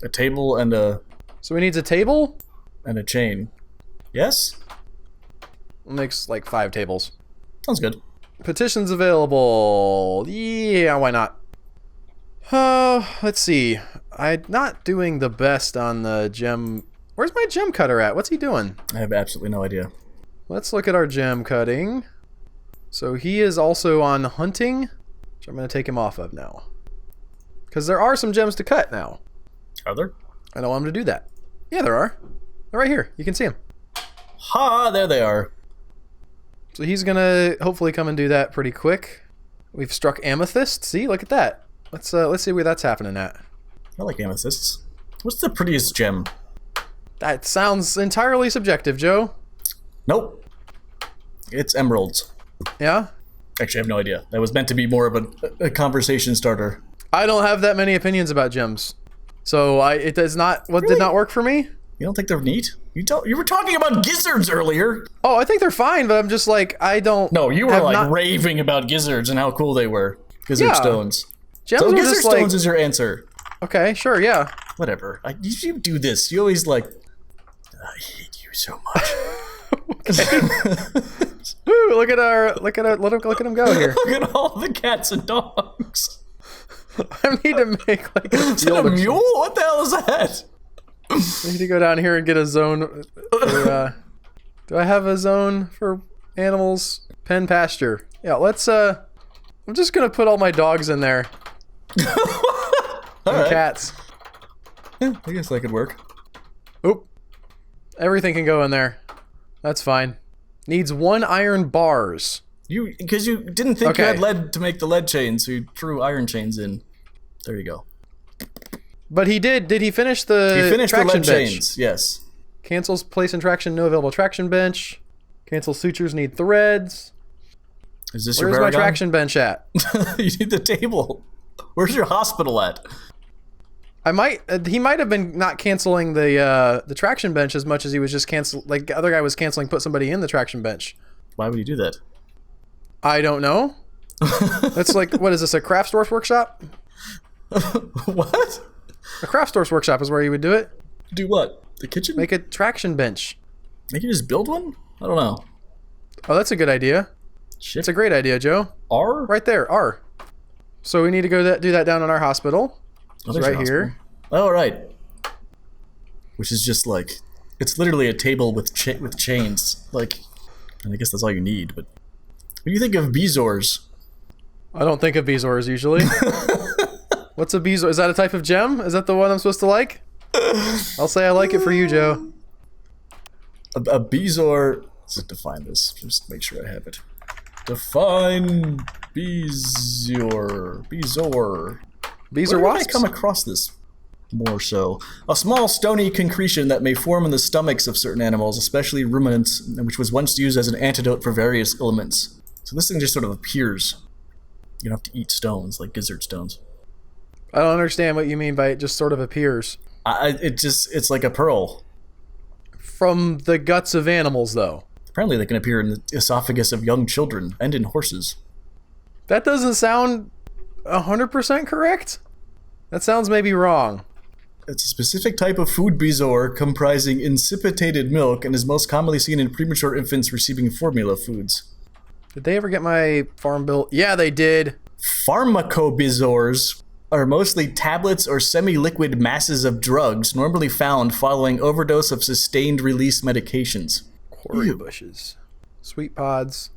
A table and a So we need a table. chain. Yes? It makes like 5 tables. Sounds good. Petitions available. Yeah, why not? Let's see. I'm not doing the best on the gem. Where's my gem cutter at? What's he doing? I have absolutely no idea. Let's look at our gem cutting. So he is also on hunting, which I'm going to take him off of now. Because there are some gems to cut now. Are there? I don't want him to do that. Yeah, there are. They're right here. You can see them. Ha! There they are. So he's going to hopefully come and do that pretty quick. We've struck amethyst. See, look at that. Let's see where that's happening at. I like amethysts. What's the prettiest gem? That sounds entirely subjective, Joe. Nope. It's emeralds. Yeah? Actually, I have no idea. That was meant to be more of a conversation starter. I don't have that many opinions about gems. So it does not, what did not work for me? You don't think they're neat? You were talking about gizzards earlier. Oh, I think they're fine, but I'm just like, I don't. No, you were have like not- raving about gizzards and how cool they were. Gizzard Yeah. stones. Gems So were gizzard just like, stones is your answer. okay, sure, yeah. Whatever. You do this. You always like. I hate you so much. Ooh, look at look at him go here. Look at all the cats and dogs. I need to make like a Is that field a or mule? What the hell is that? I need to go down here and get a zone. Do I have a zone for animals? Pen pasture. Yeah, let's. I'm just gonna put all my dogs in there. All right. Cats. Yeah, I guess that could work. Oop. Everything can go in there. That's fine. Needs 1 iron bars. Because you didn't think you Okay. had lead to make the lead chain, so you threw iron chains in. There you go. But he did. Did he finish the You finished the traction lead bench? chains, yes. Cancels place and traction. No available traction bench. Cancel sutures. Need threads. Is this Where's your my Paragon? traction bench at? You need the table. Where's your hospital at? I might. He might have been not canceling the traction bench as much as he was just cancel. Like the other guy was canceling. Put somebody in the traction bench. Why would you do that? I don't know. That's like, what is this? A craft stores workshop? What? A craft stores workshop is where you would do it. Do what? The kitchen? Make a traction bench. They can just build one? I don't know. Oh, that's a good idea. Shit. It's a great idea, Joe. R? Right there, R. So we need to go do that down in our hospital. Oh, It's there's right your here. hospital. Oh, right. Which is just like, it's literally a table with chains. Like, and I guess that's all you need. But what do you think of bezoars? I don't think of bezoars usually. What's a bezoar? Is that a type of gem? Is that the one I'm supposed to like? I'll say I like it for you, Joe. A bezoar. Let's define this. Just make sure I have it. Define Bezoar. Bees Where are did I wasps? come across this more so? A small stony concretion that may form in the stomachs of certain animals, especially ruminants, which was once used as an antidote for various ailments. So this thing just sort of appears. You don't have to eat stones, like gizzard stones. I don't understand what you mean by it just sort of appears. It's like a pearl. From the guts of animals, though. Apparently they can appear in the esophagus of young children and in horses. That doesn't sound 100% correct. That sounds maybe wrong. It's a specific type of food bezoar comprising insipitated milk and is most commonly seen in premature infants receiving formula foods. Did they ever get my farm bill? Yeah, they did. Pharmacobezoars are mostly tablets or semi-liquid masses of drugs normally found following overdose of sustained release medications. Quarry bushes. Sweet pods.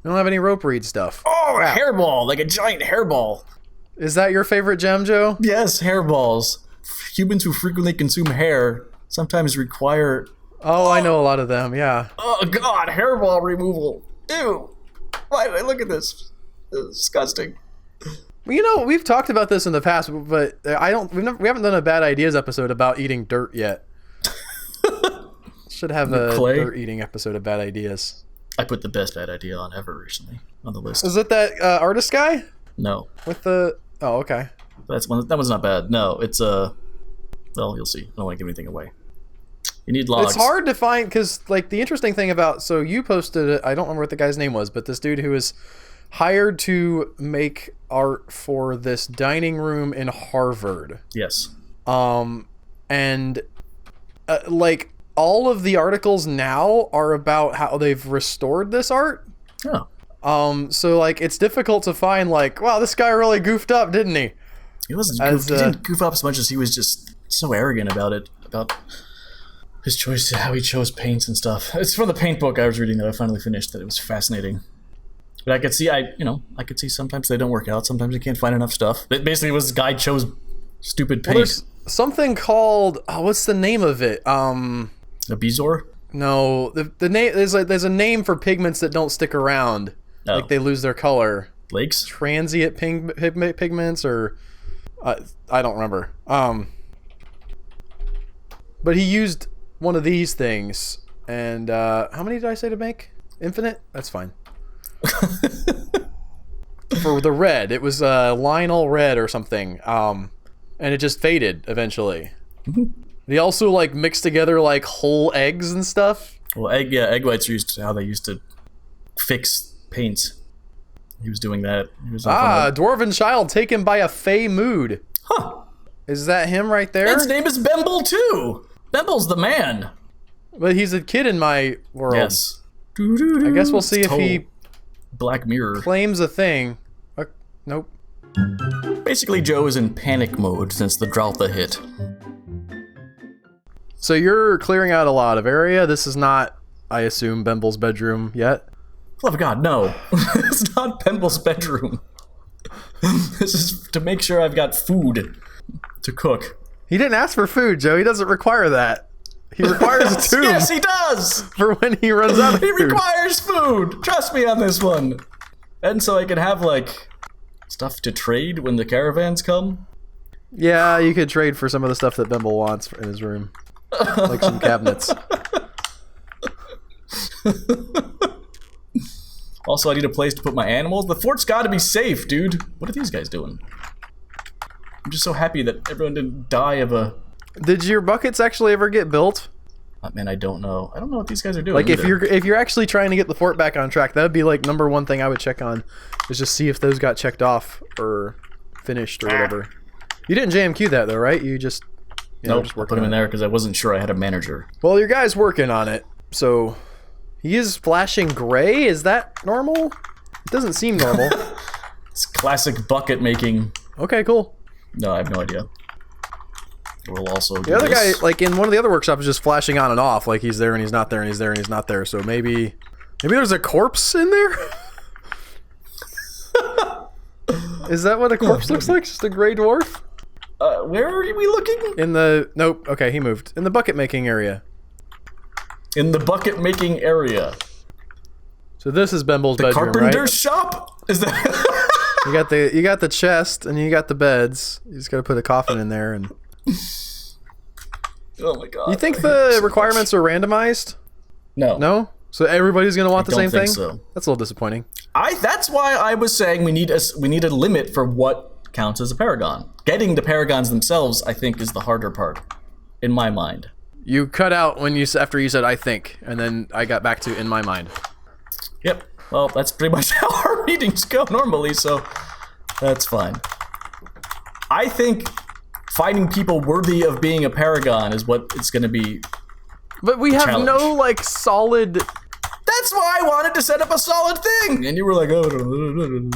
We don't have any rope reed stuff. Oh, a hairball, like a giant hairball. Is that your favorite gem, Joe? Yes, hairballs. Humans who frequently consume hair sometimes require... Oh, I know a lot of them, yeah. Oh, God, hairball removal. Ew. Why did I look at this? It's disgusting. You know, we've talked about this in the past, but we haven't done a bad ideas episode about eating dirt yet. Should have a dirt eating episode of bad ideas. I put the best bad idea on ever recently on the list. Is it that artist guy? No. With the... Oh, okay. That one's not bad. No, it's well, you'll see. I don't want to give anything away. You need logs. It's hard to find, because, like, the interesting thing about... So you posted it, I don't remember what the guy's name was, but this dude who was hired to make art for this dining room in Harvard. Yes. And, like... all of the articles now are about how they've restored this art. Oh. So like it's difficult to find like, wow, this guy really goofed up, didn't he? He didn't goof up as much as he was just so arrogant about it, about his choice, how he chose paints and stuff. It's from the paint book I was reading that I finally finished that it was fascinating. But I could see sometimes they don't work out, sometimes you can't find enough stuff. It basically was this guy chose stupid paint. Well, there's something called, what's the name of it? A bezoar? No, the name there's a name for pigments that don't stick around. Oh. Like they lose their color. Lakes? Transient pigments, or I don't remember. But he used one of these things, and how many did I say to make? Infinite? That's fine. For the red, it was Lionel red or something, and it just faded eventually. He also like mixed together like whole eggs and stuff. Well, egg whites are how they used to fix paints. He was doing that. He was Dwarven child taken by a fey mood. Huh. Is that him right there? His name is Bemble too. Bemble's the man. But he's a kid in my world. Yes. I guess we'll see if he Black Mirror claims a thing. Nope. Basically, Joe is in panic mode since the Draltha hit. So you're clearing out a lot of area. This is not, I assume, Bemble's bedroom yet? Love of God, no. It's not Bemble's bedroom. This is to make sure I've got food to cook. He didn't ask for food, Joe. He doesn't require that. He requires a tomb. Yes, he does! For when he runs out of food. He requires food! Trust me on this one. And so I can have, like, stuff to trade when the caravans come. Yeah, you could trade for some of the stuff that Bemble wants in his room. Like some cabinets. Also, I need a place to put my animals. The fort's gotta be safe, dude. What are these guys doing? I'm just so happy that everyone didn't die of a... Did your buckets actually ever get built? Man, I don't know. I don't know what these guys are doing. Like either. if you're actually trying to get the fort back on track, that would be like number one thing I would check on, is just see if those got checked off or finished or whatever. You didn't JMQ that though, right? You just nope, just put them in there because I wasn't sure I had a manager. Well, your guy's working on it, so he is flashing gray. Is that normal? It doesn't seem normal. It's classic bucket making. Okay, cool. No, I have no idea. We'll also do the other this. guy, like in one of the other workshops, is just flashing on and off, like he's there and he's not there and he's there and he's not there. So maybe there's a corpse in there. Is that what a corpse looks like? Just a gray dwarf? Where are we looking? In the nope. Okay, he moved in the bucket making area. In the bucket making area. So this is Bemble's bedroom, right? Carpenter's shop. Is that? You got the chest and you got the beds. You just got to put a coffin in there. And Oh my god. you think the requirements are randomized? No. No. So everybody's gonna want the same thing. So. That's a little disappointing. That's why I was saying we need a limit for what counts as a paragon. Getting the paragons themselves, I think, is the harder part, in my mind. You cut out after you said "I think," and then I got back to "in my mind." Yep. Well, that's pretty much how our meetings go normally, so that's fine. I think finding people worthy of being a paragon is what it's going to be. But we have challenge. no like solid. That's why I wanted to set up a solid thing, and you were like, "Oh."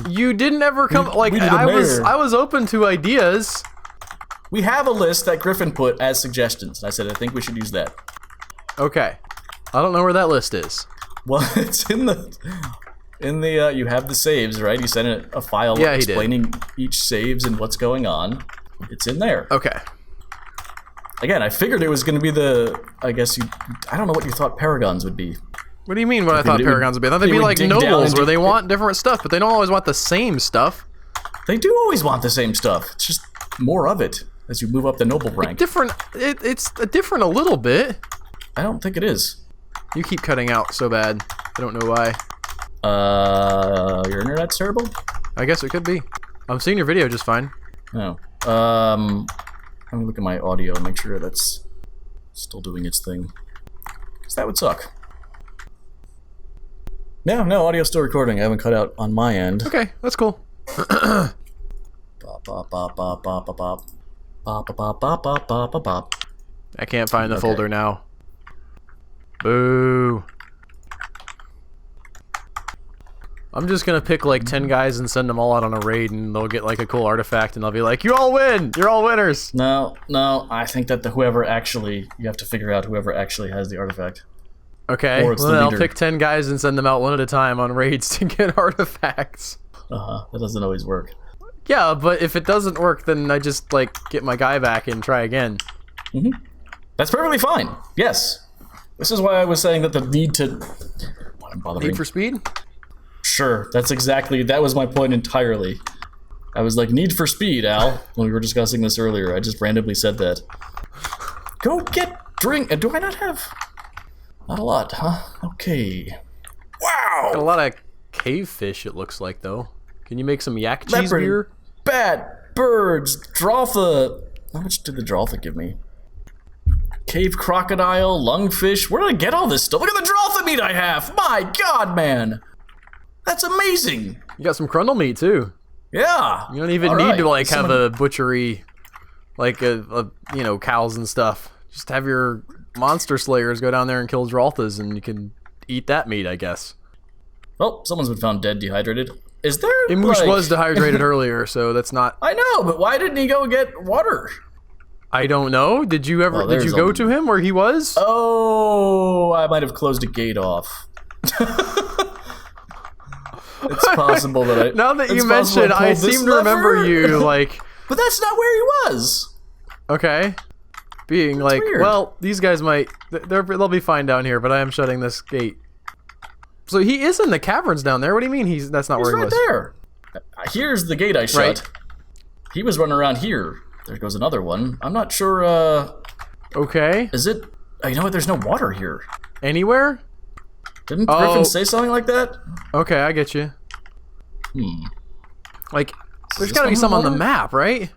You didn't ever come. We need a I mayor. was open to ideas. We have a list that Griffin put as suggestions. I said I think we should use that. Okay, I don't know where that list is. Well, it's in the you have the saves, right? You sent a file explaining each saves and what's going on. It's in there. Okay. Again, I figured it was going to be I don't know what you thought paragons would be. What do you mean what I thought paragons would be? I thought they'd be like nobles where they want different stuff, but they don't always want the same stuff. They do always want the same stuff. It's just more of it as you move up the noble rank. Different. It's different a little bit. I don't think it is. You keep cutting out so bad. I don't know why. Your internet's terrible? I guess it could be. I'm seeing your video just fine. No. Let me look at my audio and make sure that's still doing its thing. Because that would suck. No, audio's still recording. I haven't cut out on my end. Okay, that's cool. Bop, bop, bop, bop, bop, bop, bop. Bop, bop, bop, bop, bop, bop, bop. I can't find the folder now. Boo. I'm just gonna pick like 10 guys and send them all out on a raid, and they'll get like a cool artifact, and they'll be like, "You all win! You're all winners!" No, I think that you have to figure out whoever actually has the artifact. Okay, Or it's well, the I'll leader. pick 10 guys and send them out one at a time on raids to get artifacts. That doesn't always work. Yeah, but if it doesn't work, then I just like get my guy back and try again. That's perfectly fine. Yes. This is why I was saying that the need to... Why I'm bothering. Need for speed? Sure, that was my point entirely. I was like, need for speed, Al, when we were discussing this earlier. I just randomly said that. Go get drink. Do I not have... Not a lot, huh? Okay. Wow! Got a lot of cave fish, it looks like, though. Can you make some yak cheese Leopard, beer? bat, birds, Draltha. How much did the Draltha give me? Cave crocodile, lungfish. Where did I get all this stuff? Look at the Draltha meat I have! My god, man! That's amazing! You got some crundle meat, too. Yeah! You don't even need to, like, have a butchery, like, cows and stuff. Just have your monster slayers go down there and kill Dralthas, and you can eat that meat, I guess. Well, someone's been found dead, dehydrated. Is there, Imush was dehydrated earlier, so that's not... I know, but why didn't he go get water? I don't know. Did you ever... did you go to him where he was? Oh, I might have closed a gate off. It's possible that I... Now that you mentioned, I seem to remember you, like... But that's not where he was. Okay. Being like, weird. well, these guys might... They'll be fine down here, but I am shutting this gate. So he is in the caverns down there. What do you mean that's not where he was? He's right there. Here's the gate I shut. Right. He was running around here. There goes another one. I'm not sure, Okay. Is it... Oh, you know what? There's no water here. Anywhere? Didn't Griffin say something like that? Okay, I get you. Like, there's gotta be some on the map, right?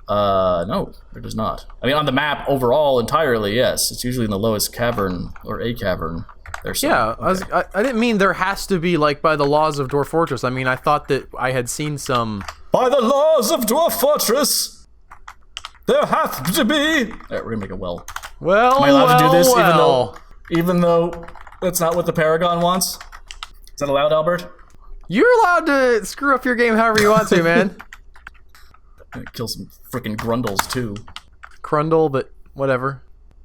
No, there does not. I mean, on the map overall, entirely, yes. It's usually in the lowest cavern, or a cavern. There's some. Yeah, Okay. I didn't mean there has to be, like, by the laws of Dwarf Fortress. I mean, I thought that I had seen some... By the laws of Dwarf Fortress, there hath to be... Alright, we're gonna make a well. Well, Am I allowed to do this well. even though that's not what the Paragon wants? Is that allowed, Albert? You're allowed to screw up your game however you want to, man. I'm gonna kill some frickin' grundles, too. Crundle, but whatever.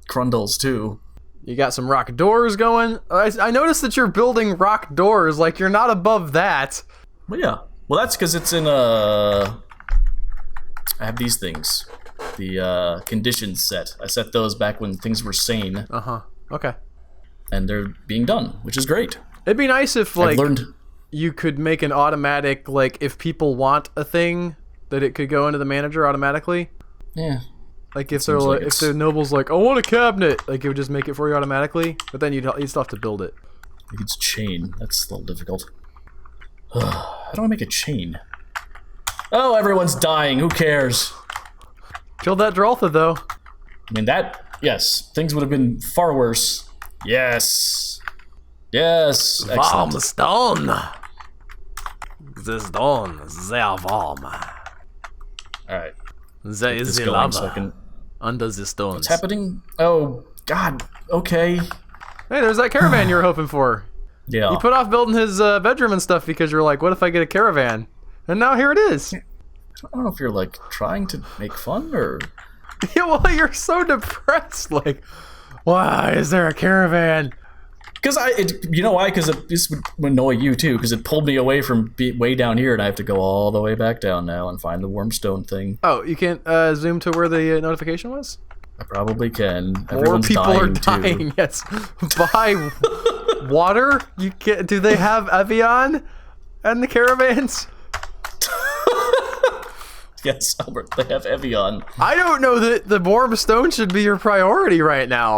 Crundles, too. You got some rock doors going. I noticed that you're building rock doors. Like, you're not above that. Well, yeah. Well, that's because it's in I have these things. The conditions set. I set those back when things were sane. Uh-huh. Okay. And they're being done, which is great. It'd be nice if, like, I've learned... you could make an automatic, like, if people want a thing, that it could go into the manager automatically. Yeah. Like, if they're like, if the noble's like, I want a cabinet, like, it would just make it for you automatically. But then you'd still have to build it. Like it's chain. That's a little difficult. How do I make a chain? Oh, everyone's dying. Who cares? Killed that Droltha, though. I mean, yes. Things would have been far worse. Yes. Yes. Warm Excellent. stone. The stone, they are warm. Alright. There is the lava under the stones. What's happening? Oh, God. Okay. Hey, there's that caravan you were hoping for. Yeah. You put off building his bedroom and stuff because you're like, what if I get a caravan? And now here it is. I don't know if you're, like, trying to make fun or... Yeah, well, you're so depressed. Like, why is there a caravan? Because you know why? Because this would annoy you too. Because it pulled me away from way down here, and I have to go all the way back down now and find the wormstone thing. Oh, you can't zoom to where the notification was? I probably can. More people are dying. Yes, by water. You can't. Do they have Evian and the caravans? Yes, Albert. They have Evian. I don't know that the warm stone should be your priority right now.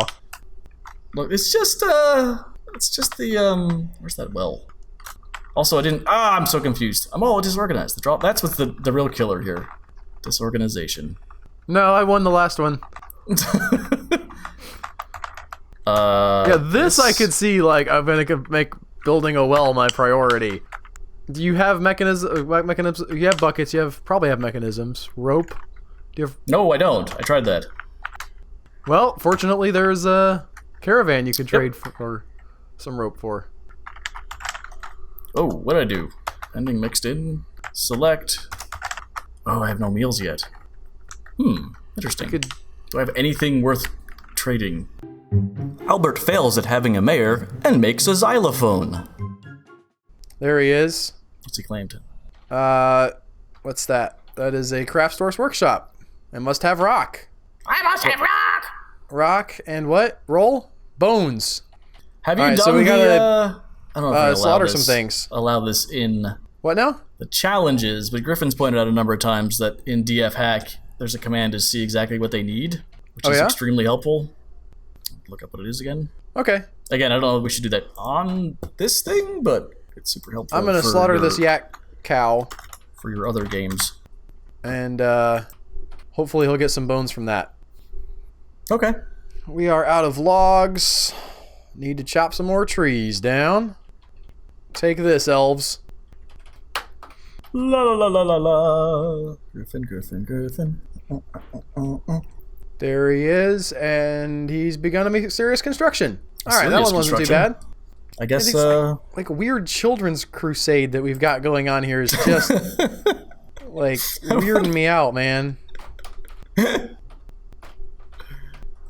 Look, it's just the where's that well? Also, I didn't. I'm so confused. I'm all disorganized. That's what's the real killer here. Disorganization. No, I won the last one. Yeah, this I could see. Like, I'm gonna make building a well my priority. Do you have mechanisms? You have buckets. Probably have mechanisms. Rope. Do you have? No, I don't. I tried that. Well, fortunately, there's a caravan you can trade for some rope for. Oh, what did I do? Ending mixed in. Select. Oh, I have no meals yet. Interesting. Do I have anything worth trading? Albert fails at having a mayor and makes a xylophone. There he is. What's he claimed? What's that? That is a craft store's workshop. I must have rock. I must have rock! Rock and what? Roll? Bones. Have you done so we gotta, I don't know if slaughter some things. Allow this in What now? the challenges, but Griffin's pointed out a number of times that in DF Hack, there's a command to see exactly what they need, which is extremely helpful. Look up what it is again. Okay. Again, I don't know if we should do that on this thing, but it's super helpful. I'm gonna slaughter this yak cow. For your other games. And hopefully he'll get some bones from that. Okay. We are out of logs. Need to chop some more trees down. Take this, elves. La la la la la la. Griffin. There he is, and he's begun a serious construction. Alright, that one wasn't too bad. I guess, like a weird children's crusade that we've got going on here is just, like, weirding me out, man.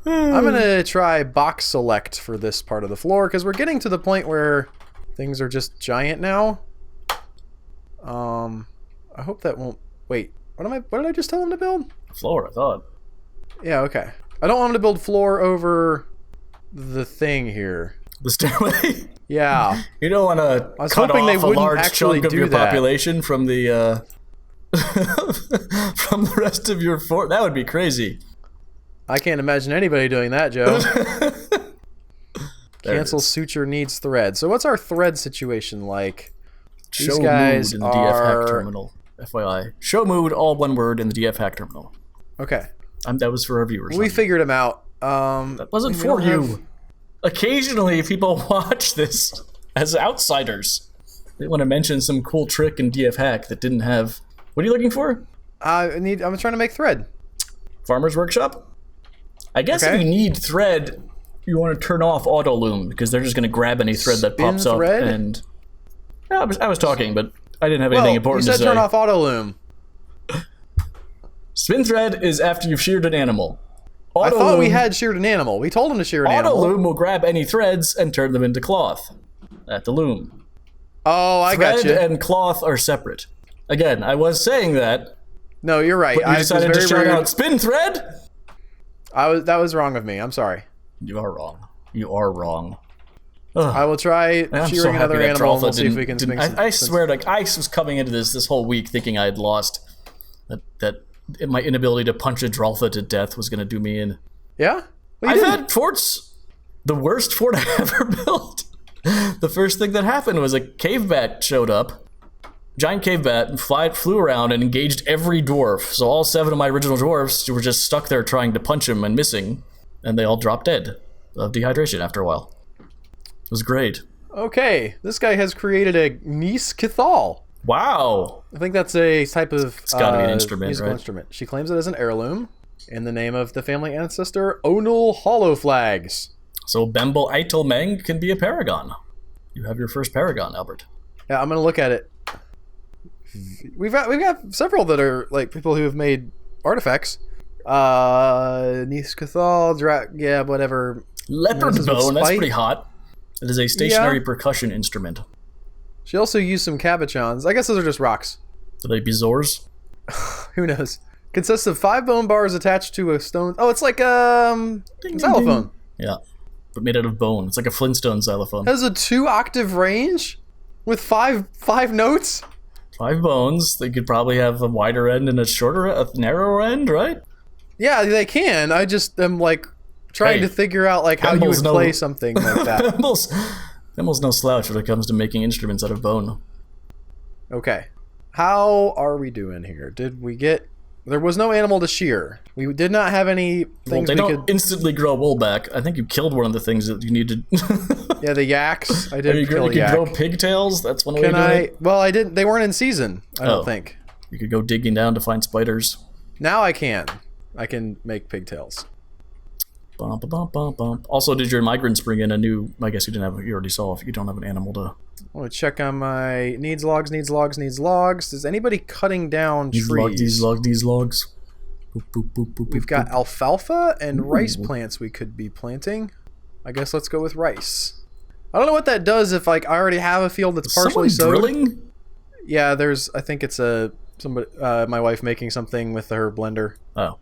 I'm gonna try box select for this part of the floor, because we're getting to the point where things are just giant now. I hope that won't... Wait, what did I just tell him to build? Floor, I thought. Yeah, okay. I don't want him to build floor over the thing here. The stairway? Yeah. You don't want to cut off a large chunk of your population from the from the rest of your fort. That would be crazy. I can't imagine anybody doing that, Joe. Cancel suture needs thread. So what's our thread situation like? These guys in the DF hack terminal. FYI. Show mood, all one word, in the DF hack terminal. Okay. That was for our viewers. We figured them out. That wasn't for you. Occasionally, people watch this as outsiders. They want to mention some cool trick in DF hack that didn't have... What are you looking for? I'm trying to make thread. Farmer's Workshop? I guess if you need thread, you want to turn off auto loom, because they're just going to grab any thread that pops up and... Yeah, I was talking, but I didn't have anything important to say. You said turn off auto loom. Spin thread is after you've sheared an animal. I thought we had sheared an animal. We told him to shear an animal. Auto loom will grab any threads and turn them into cloth at the loom. Oh, I got you. Thread and cloth are separate. Again, I was saying that. No, you're right. But you decided to shout out spin thread? That was wrong of me. I'm sorry. You are wrong. You are wrong. I will try I'm shearing so happy another that animal and Draltha we'll see if we can swing some. I swear, like, I was coming into this whole week thinking I had lost. That my inability to punch a Draltha to death was going to do me in. Yeah? Well, I've had forts, the worst fort I ever built. The first thing that happened was a cave bat showed up. Giant cave bat flew around and engaged every dwarf. So all 7 of my original dwarfs were just stuck there trying to punch him and missing. And they all dropped dead of dehydration after a while. It was great. Okay, this guy has created a Nis Cathal. Wow. I think that's a type of It's gotta be an instrument, musical right? instrument. She claims it as an heirloom in the name of the family ancestor Onul Hollow Flags. So Bemble Eitelmeng can be a paragon. You have your first paragon, Albert. Yeah, I'm gonna look at it. We've got several that are like people who have made artifacts. Nis Cathal, yeah, whatever. Leopard This is with bone, that's spite. pretty hot. It is a stationary Yeah. percussion instrument. She also used some cabochons. I guess those are just rocks. Are they bezoars? Who knows? Consists of 5 bone bars attached to a stone. Oh, it's like Ding, ding, xylophone. ding. Yeah, but made out of bone. It's like a Flintstone xylophone. Has a 2-octave range with five notes. 5 bones. They could probably have a wider end and a narrower end, right? Yeah, they can. I just am like trying Hey, to figure out like how you Bemble's would no- play something like that. Bemble's no slouch when it comes to making instruments out of bone. Okay. How are we doing here? Did we get... There was no animal to shear. We did not have any Well, things they we don't could... instantly grow wool back. I think you killed one of the things that you needed. Yeah, the yaks. I did you kill a could yak. grow pigtails. That's one way to Can do I... it. Well, I didn't... They weren't in season, I Oh. don't think. You could go digging down to find spiders. Now I can. I can make pigtails. Bump, bump, bump, bump. Also, did your migrants bring in a new? I guess you didn't have. You already saw if you don't have an animal to. I want to check on my needs logs. Is anybody cutting down trees? These logs. Boop, boop, boop, boop, We've boop, got boop. alfalfa and rice Ooh. plants we could be planting. I guess let's go with rice. I don't know what that does if like I already have a field that's partially Someone sowed. drilling? Yeah, there's. I think it's somebody. My wife making something with her blender. Oh,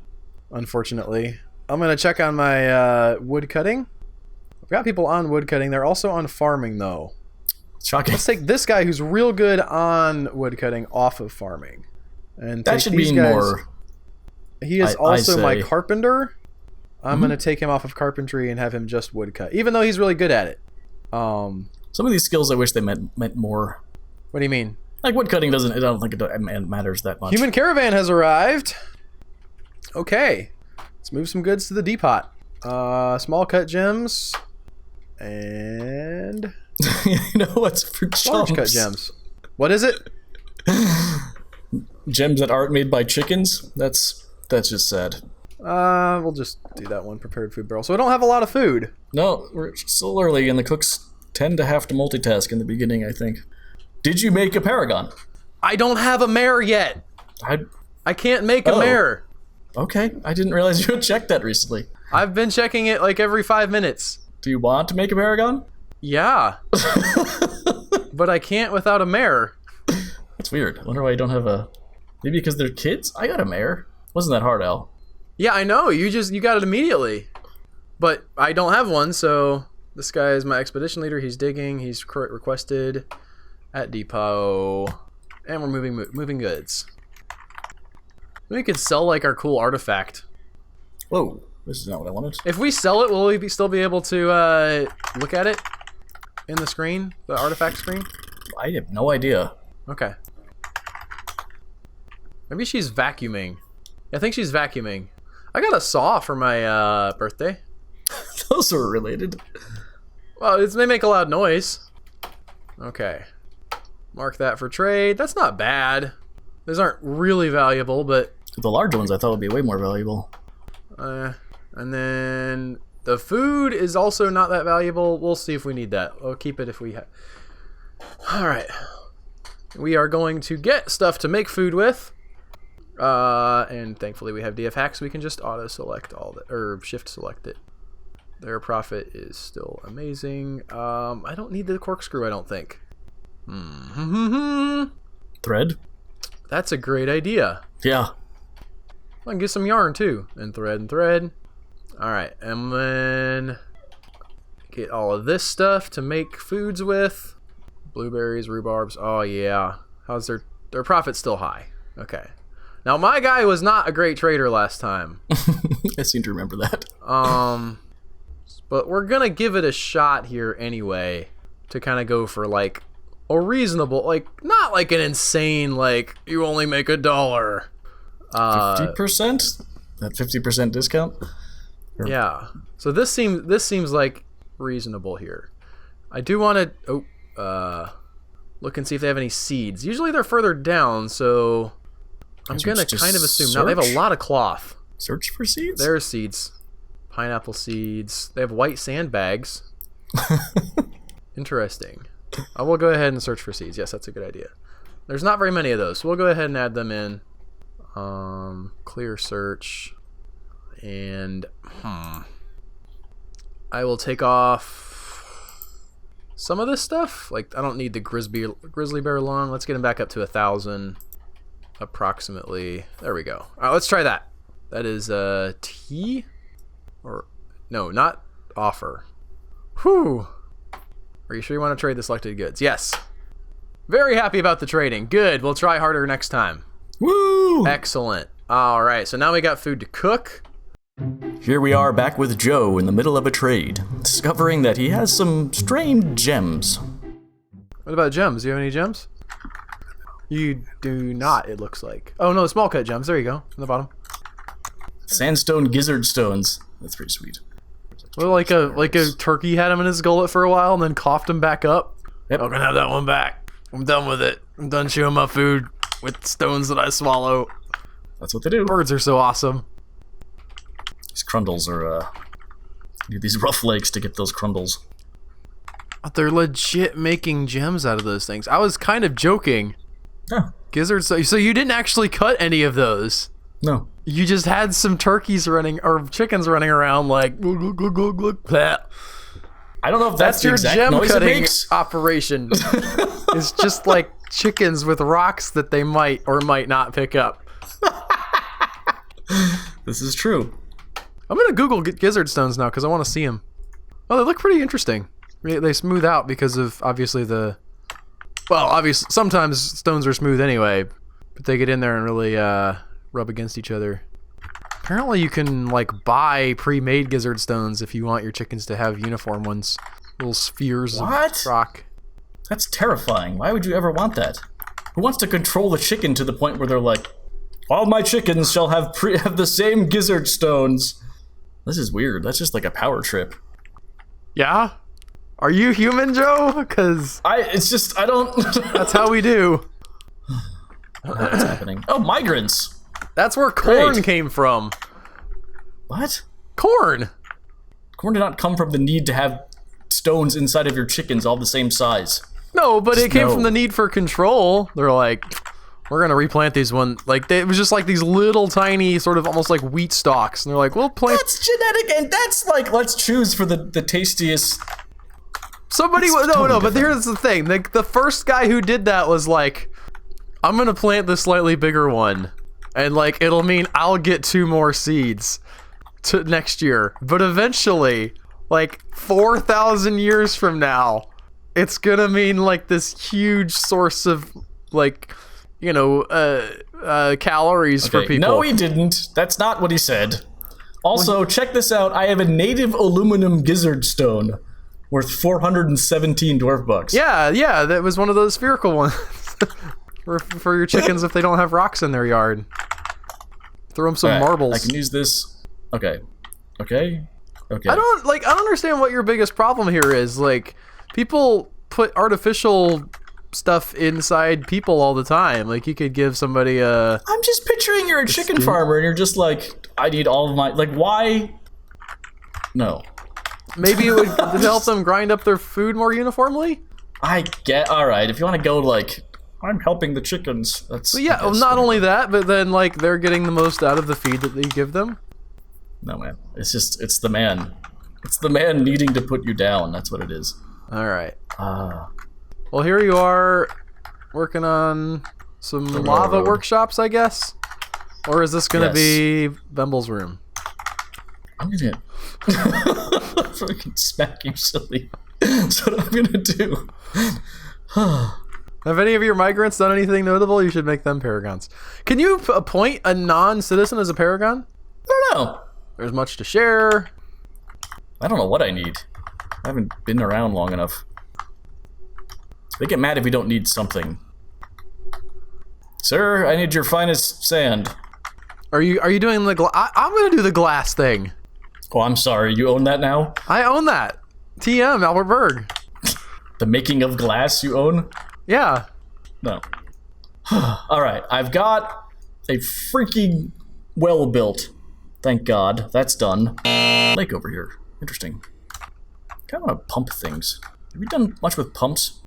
Unfortunately, I'm gonna check on my wood cutting. I've got people on wood cutting. They're also on farming though. shocking. Let's take this guy who's real good on wood cutting off of farming, and That take should these mean guys. more. He is I also my say. carpenter. I'm gonna take him off of carpentry and have him just wood cut, even though he's really good at it. Some of these skills, I wish they meant more. What do you mean? Like wood cutting doesn't. I don't think it matters that much. Human caravan has arrived. Okay, let's move some goods to the depot. Small cut gems and You know what's for large cut chumps? gems. What is it? Gems that aren't made by chickens. That's just sad. We'll just do that one. Prepared food barrel. So I don't have a lot of food. No, we're still early, and the cooks tend to have to multitask in the beginning, I think. Did you make a paragon? I don't have a mare yet. I can't make a Oh. mare. Okay, I didn't realize you had checked that recently. I've been checking it like every 5 minutes. Do you want to make a paragon? Yeah. But I can't without a mare. That's weird. I wonder why you don't have a... Maybe because they're kids? I got a mare. Wasn't that hard, Al? Yeah, I know. You got it immediately. But I don't have one, so this guy is my expedition leader. He's digging. He's requested at depot. And we're moving goods. We could sell like our cool artifact. Whoa, this is not what I wanted. If we sell it, will we still be able to look at it in the screen, the artifact screen? I have no idea. Okay. Maybe she's vacuuming. I think she's vacuuming. I got a saw for my birthday. Those are related. Well, they make a loud noise. Okay. Mark that for trade. That's not bad. Those aren't really valuable, but... The large ones I thought would be way more valuable. And then the food is also not that valuable. We'll see if we need that. We'll keep it if we have. All right. We are going to get stuff to make food with. And thankfully we have DF hacks. We can just auto select all that, or shift select it. Their profit is still amazing. I don't need the corkscrew, I don't think. Thread? That's a great idea. Yeah. I can get some yarn too. And thread. All right, and then Get all of this stuff to make foods with. Blueberries, rhubarbs. Oh, yeah. How's their profit still high? Okay. Now, my guy was not a great trader last time. I seem to remember that. But we're going to give it a shot here anyway to kind of go for, like, a reasonable, like, not like an insane, like, you only make $1. 50%? That 50% discount? Yeah. So this seems like reasonable here. I do want to look and see if they have any seeds. Usually they're further down, so I'm going to kind of assume. Now they have a lot of cloth. Search for seeds? There's seeds. Pineapple seeds. They have white sandbags. Interesting. I will go ahead and search for seeds. Yes, that's a good idea. There's not very many of those, so we'll go ahead and add them in. Clear search. And I will take off some of this stuff. Like, I don't need the grizzly bear lung. Let's get him back up to 1,000 approximately. There we go. All right, let's try that. That is T, or no, not offer. Whew. Are you sure you want to trade the selected goods? Yes. Very happy about the trading. Good. We'll try harder next time. Woo! Excellent. All right. So now we got food to cook. Here we are back with Joe in the middle of a trade, discovering that he has some strange gems. What about gems? Do you have any gems? You do not, it looks like. Oh, no, small cut gems. There you go. On the bottom. Sandstone gizzard stones. That's pretty sweet. Well, like a turkey had him in his gullet for a while and then coughed him back up. Yep. I'm gonna have that one back. I'm done with it. I'm done chewing my food with stones that I swallow. That's what they do. Birds are so awesome. These crundles are, need these rough legs to get those crundles. They're legit making gems out of those things. I was kind of joking. Oh. Gizzards. So you didn't actually cut any of those. No. You just had some turkeys running, or chickens running around like, glug, glug, glug, glug, glug, bleh. I don't know if that's the your exact gem noise it cutting makes. operation. It's just like chickens with rocks that they might or might not pick up. This is true. I'm gonna Google gizzard stones now because I want to see them. Oh, they look pretty interesting. They smooth out because of obviously obviously sometimes stones are smooth anyway, but they get in there and really rub against each other. Apparently you can like buy pre-made gizzard stones if you want your chickens to have uniform ones. Little spheres of rock. That's terrifying. Why would you ever want that? Who wants to control the chicken to the point where they're like, all my chickens shall have the same gizzard stones? This is weird. That's just like a power trip. Yeah? Are you human, Joe? Because I don't... that's how we do. What's happening? Oh, migrants! That's where corn Great. came from. What? Corn! Corn did not come from the need to have stones inside of your chickens all the same size. No, but it came no. from the need for control. They're like, we're gonna replant these one. Like it was just like these little tiny, sort of almost like wheat stalks, and they're like, we'll plant. That's genetic, and that's like, let's choose for the tastiest. Somebody, That's no, totally but different. here's the thing: the first guy who did that was like, I'm gonna plant the slightly bigger one, and like it'll mean I'll get 2 more seeds to next year. But eventually, like 4,000 years from now, it's gonna mean like this huge source of like, you know, calories for people. No, he didn't. That's not what he said. Also, check this out. I have a native aluminum gizzard stone worth 417 dwarf bucks. Yeah, that was one of those spherical ones for your chickens if they don't have rocks in their yard. Throw them some Alright, marbles. I can use this. Okay. I don't understand what your biggest problem here is. Like, people put artificial stuff inside people all the time. Like, you could give somebody a... I'm just picturing you're a chicken farmer and you're just like, I need all of my... Like, why? No. Maybe it would help them grind up their food more uniformly? I get... Alright, if you want to go like, I'm helping the chickens. That's... But yeah, well, not only that, but then, like, they're getting the most out of the feed that you give them. No, man. It's just... It's the man. It's the man needing to put you down. That's what it is. Alright. Well, here you are working on some lava workshops, I guess? Or is this going to be Bemble's room? I'm gonna fucking smack you, silly. That's what I'm gonna do. Have any of your migrants done anything notable? You should make them paragons. Can you appoint a non-citizen as a paragon? I don't know. There's much to share. I don't know what I need. I haven't been around long enough. They get mad if we don't need something. Sir, I need your finest sand. Are you doing the I'm gonna do the glass thing. Oh, I'm sorry. You own that now? I own that. TM, Albert Berg. The making of glass you own? Yeah. No. Alright, I've got a freaking well built. Thank God. That's done. Lake over here. Interesting. Kind of want to pump things. Have you done much with pumps?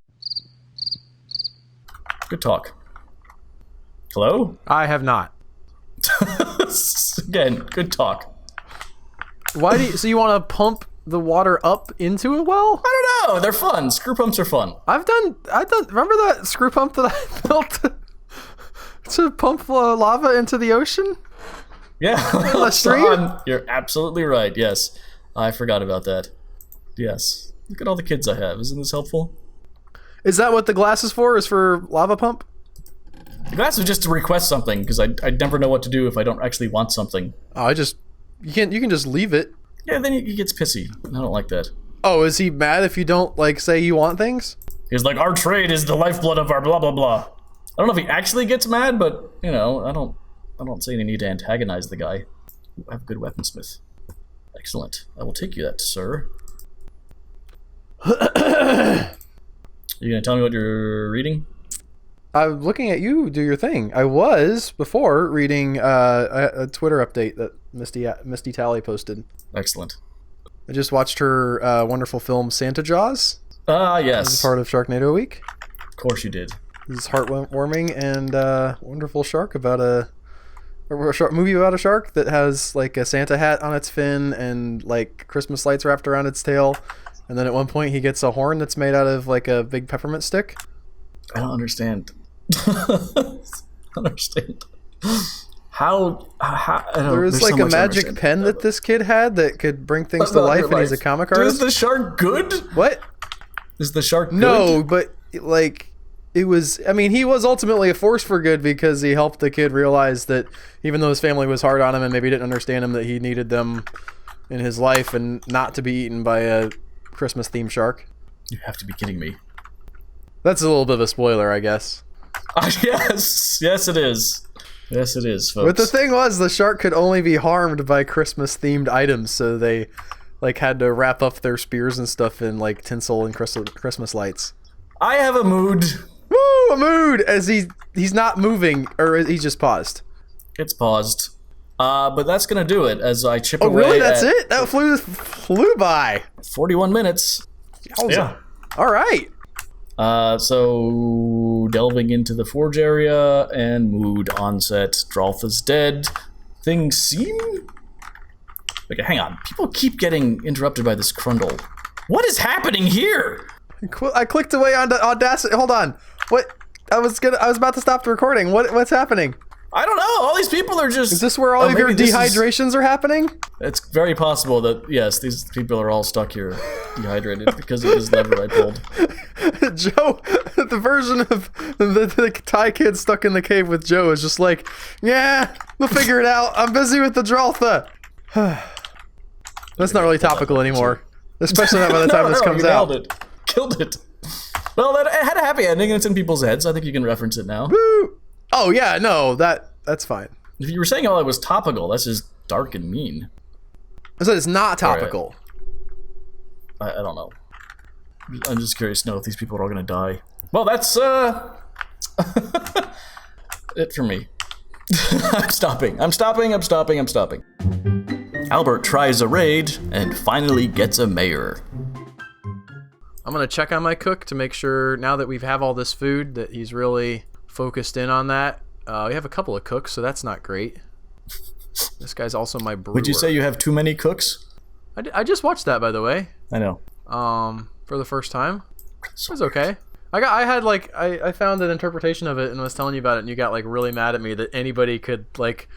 Good talk. Hello? I have not. Again, good talk. Why do you, so you want to pump the water up into a well? I don't know. They're fun. Screw pumps are fun. I've done. Remember that screw pump that I built to pump lava into the ocean? Yeah. The stream? You're absolutely right. Yes. I forgot about that. Yes. Look at all the kids I have. Isn't this helpful? Is that what the glass is for? Is for lava pump? The glass is just to request something, because I never know what to do if I don't actually want something. Oh, you can just leave it. Yeah, then he gets pissy. I don't like that. Oh, is he mad if you don't, like, say you want things? He's like, our trade is the lifeblood of our blah blah blah. I don't know if he actually gets mad, but, you know, I don't see any need to antagonize the guy. I have a good weaponsmith. Excellent. I will take you that, sir. You gonna tell me what you're reading? I'm looking at you do your thing. I was before reading a Twitter update that Misty Tally posted. Excellent. I just watched her wonderful film Santa Jaws. Yes. As part of Sharknado Week. Of course you did. This is heartwarming and wonderful shark about a movie about a shark that has like a Santa hat on its fin and like Christmas lights wrapped around its tail. And then at one point he gets a horn that's made out of like a big peppermint stick. I don't understand. I don't understand. How There's like a magic pen that this kid had that could bring things to life, and he's a comic artist. Is the shark good? What? Is the shark good? No, but like it was. I mean, he was ultimately a force for good because he helped the kid realize that even though his family was hard on him and maybe didn't understand him, that he needed them in his life and not to be eaten by a Christmas-themed shark. You have to be kidding me. That's a little bit of a spoiler, I guess. Yes it is. Yes it is, folks. But the thing was, the shark could only be harmed by Christmas-themed items, so they like had to wrap up their spears and stuff in like tinsel and Christmas lights. I have a mood. Woo, a mood! As he's not moving, or he's just paused. It's paused. But that's gonna do it as I chip away. Oh, really? That's it? That flew by. 41 minutes. Yowza. Yeah. All right. So delving into the forge area and mood onset. Droltha's dead. Things seem... Okay, hang on. People keep getting interrupted by this Crundle. What is happening here? I clicked away on Audacity. Hold on. What? I was about to stop the recording. What's happening? I don't know. All these people are just... Is this where all of your dehydrations are happening? It's very possible that, yes, these people are all stuck here dehydrated because of this lever I pulled. Joe, the version of the Thai kid stuck in the cave with Joe is just like, yeah, we'll figure it out. I'm busy with the Droltha. That's not really topical anymore. Especially not by the time this comes out. Nailed it. Killed it. Well, it had a happy ending and it's in people's heads. I think you can reference it now. Woo! Oh yeah, no, that's fine. If you were saying all it was topical, that's just dark and mean. I said it's not topical. Right. I don't know. I'm just curious to know if these people are all gonna die. Well, that's it for me. I'm stopping. Albert tries a raid and finally gets a mayor. I'm gonna check on my cook to make sure now that we have all this food that he's really focused in on that. We have a couple of cooks, so that's not great. This guy's also my brewer. Would you say you have too many cooks? I just watched that, by the way. I know. For the first time. It was okay. I found an interpretation of it and was telling you about it, and you got like really mad at me that anybody could like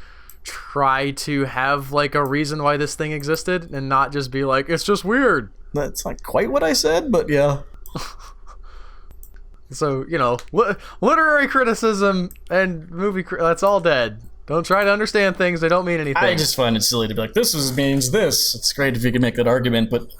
try to have like a reason why this thing existed and not just be like, it's just weird. That's not quite what I said, but yeah. So, literary criticism and that's all dead. Don't try to understand things. They don't mean anything. I just find it silly to be like, means this. It's great if you can make that argument, but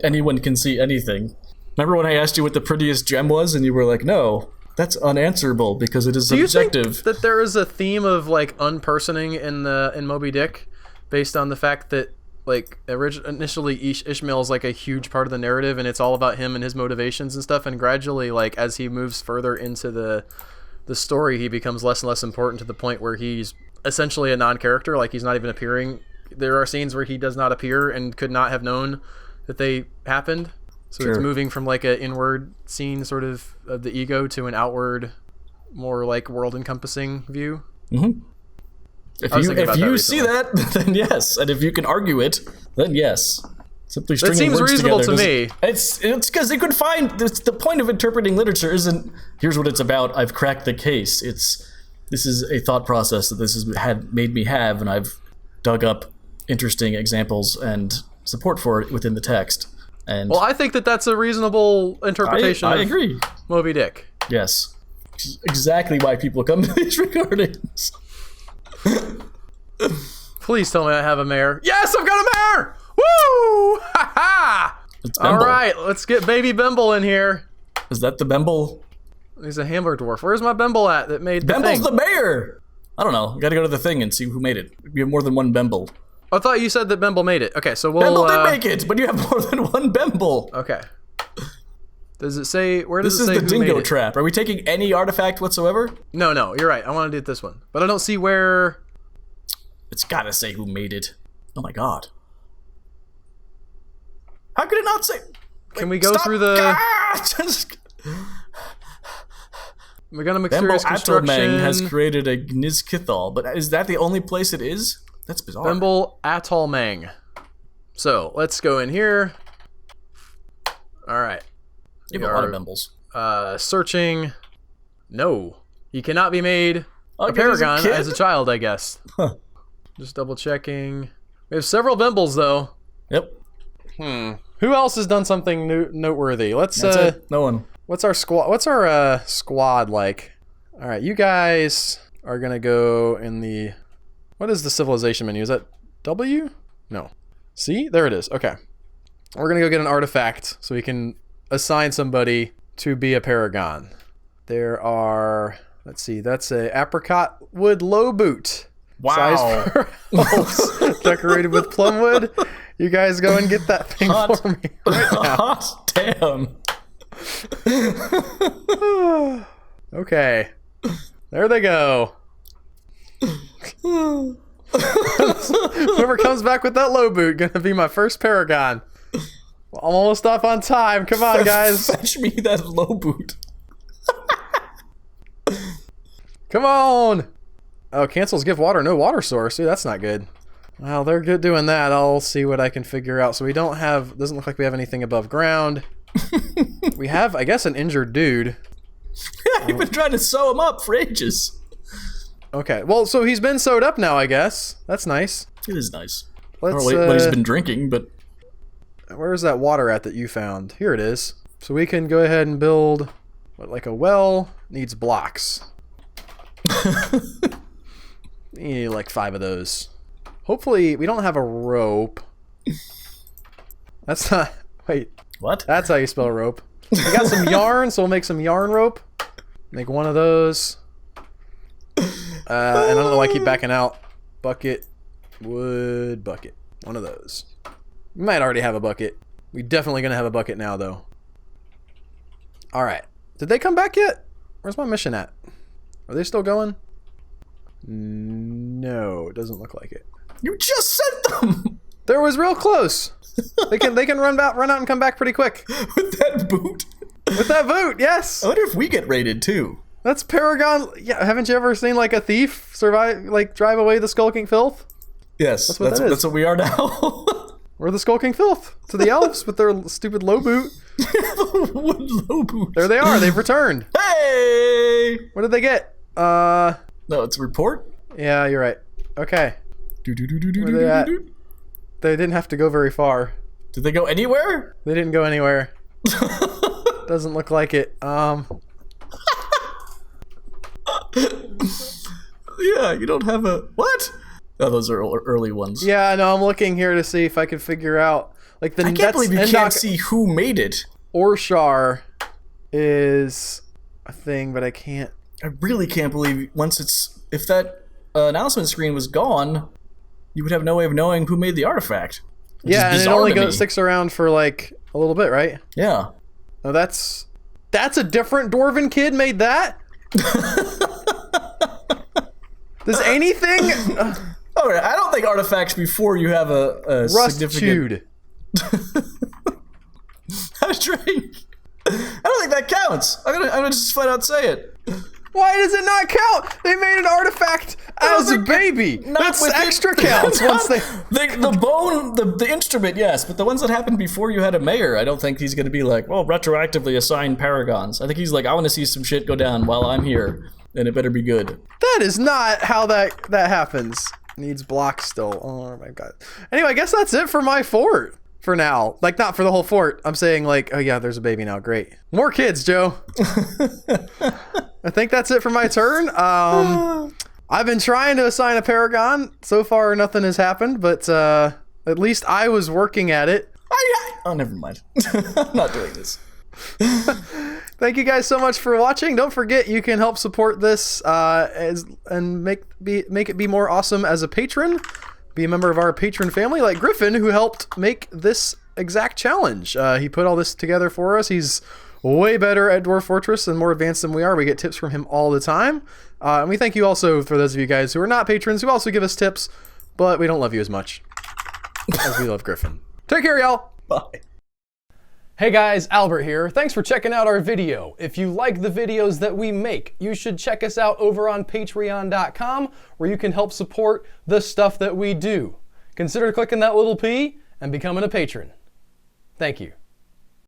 anyone can see anything. Remember when I asked you what the prettiest gem was, and you were like, no, that's unanswerable because it is subjective. Do you think that there is a theme of like unpersoning in Moby Dick, based on the fact that like initially Ishmael is like a huge part of the narrative, and it's all about him and his motivations and stuff, and gradually, like as he moves further into the story, he becomes less and less important to the point where he's essentially a non-character, like he's not even appearing. There are scenes where he does not appear and could not have known that they happened. So It's moving from like an inward scene sort of the ego to an outward, more like world-encompassing view. Mm-hmm. If you see that, then yes. And if you can argue it, then yes. Simply stringing that seems words reasonable together to me. It's because you could find the point of interpreting literature isn't here's what it's about. I've cracked the case. This is a thought process that this has made me have, and I've dug up interesting examples and support for it within the text. And well, I think that's a reasonable interpretation. I agree. Moby Dick. Yes, exactly why people come to these recordings. Please tell me I have a mare. Yes, I've got a mare! Woo! Ha ha! All right, let's get baby Bimble in here. Is that the Bimble? He's a Hamburg dwarf. Where's my Bimble at that made the Bimble's thing? the mayor! I don't know. You gotta go to the thing and see who made it. We have more than one Bimble. I thought you said that Bimble made it. Okay, so we'll... Bimble did make it, but you have more than one Bimble. Okay. Does it say... Where does it say This is the who dingo made it? trap. Are we taking any artifact whatsoever? No, you're right. I want to do this one. But I don't see where... It's gotta say who made it. Oh my god. How could it not say... Can we go through the... We're gonna mysterious construction. Atolmeng has created a Nizkithal, but is that the only place it is? That's bizarre. Bimble Atolmeng. So, let's go in here. Alright. You have a lot of Bimbles. Searching. No. He cannot be made a Okay, Paragon as a child, I guess. Huh. Just double checking. We have several Bimbles, though. Yep. Who else has done something noteworthy? Let's That's it. No one. What's our squad like? All right, you guys are gonna go in the... What is the civilization menu? Is that W? No. C? There it is. Okay. We're gonna go get an artifact so we can assign somebody to be a Paragon. There are... Let's see. That's a apricot wood low boot. Wow. Size for elves, decorated with plumwood. You guys go and get that thing for me right now. Hot damn. Okay. There they go. Whoever comes back with that low boot gonna be my first Paragon. I'm almost off on time. Come on, guys. Fetch me that low boot. Come on. Oh, cancels give water. No water source. Dude, that's not good. Well, they're good doing that. I'll see what I can figure out. So we don't have... Doesn't look like we have anything above ground. We have, I guess, an injured dude. Yeah, you've been trying to sew him up for ages. Okay. Well, so he's been sewed up now, I guess. That's nice. It is nice. Let's, I don't know what he's been drinking, but... Where's that water at that you found? Here it is. So we can go ahead and build... What, like a well? Needs blocks. Need like 5 of those. Hopefully, we don't have a rope. That's not... Wait. What? That's how you spell rope. We got some yarn, so we'll make some yarn rope. Make one of those. And I don't know why I keep backing out. Bucket. Wood bucket. One of those. We might already have a bucket. We definitely going to have a bucket now, though. Alright. Did they come back yet? Where's my mission at? Are they still going? No, it doesn't look like it. You just sent them! There was real close. They can run out and come back pretty quick. With that boot? With that boot, yes. I wonder if we get raided too. That's Paragon. Yeah, haven't you ever seen like a thief survive, like drive away the skulking filth? Yes, that's what we are now. We're the skulking filth to the elves with their stupid low boot. What low boot? There they are. They've returned. Hey! What did they get? No, it's a report. Yeah, you're right. Okay. Where they at? They didn't have to go very far. Did they go anywhere? They didn't go anywhere. Doesn't look like it. Yeah, you don't have a... What? Oh, those are early ones. Yeah, no, I'm looking here to see if I can figure out... Like the I can't believe you can't see who made it. Orshar is a thing, but I can't... I really can't believe once it's... If that announcement screen was gone, you would have no way of knowing who made the artifact. Yeah, and it only sticks around for like a little bit, right? Yeah. Oh, that's a different Dwarven kid made that? Does anything... Alright, I don't think artifacts before you have a significant... I drink. I don't think that counts. I'm gonna just flat out say it. Why does it not count? They made an artifact as a baby. That's extra counts. Once the bone, the instrument, yes, but the ones that happened before you had a mayor, I don't think he's gonna be like, well, retroactively assign paragons. I think he's like, I want to see some shit go down while I'm here, and it better be good. That is not how that happens. Needs blocks still. Oh my god. Anyway, I guess that's it for my fort. For now. Like, not for the whole fort. I'm saying, like, oh yeah, there's a baby now. Great. More kids, Joe. I think that's it for my turn. I've been trying to assign a Paragon. So far, nothing has happened, but at least I was working at it. Oh, never mind. I'm not doing this. Thank you guys so much for watching. Don't forget, you can help support this and make it be more awesome as a patron. Be a member of our patron family, like Griffin, who helped make this exact challenge. He put all this together for us. He's way better at Dwarf Fortress and more advanced than we are. We get tips from him all the time. And we thank you also for those of you guys who are not patrons, who also give us tips, but we don't love you as much as we love Griffin. Take care, y'all. Bye. Hey guys, Albert here. Thanks for checking out our video. If you like the videos that we make, you should check us out over on patreon.com, where you can help support the stuff that we do. Consider clicking that little P and becoming a patron. Thank you.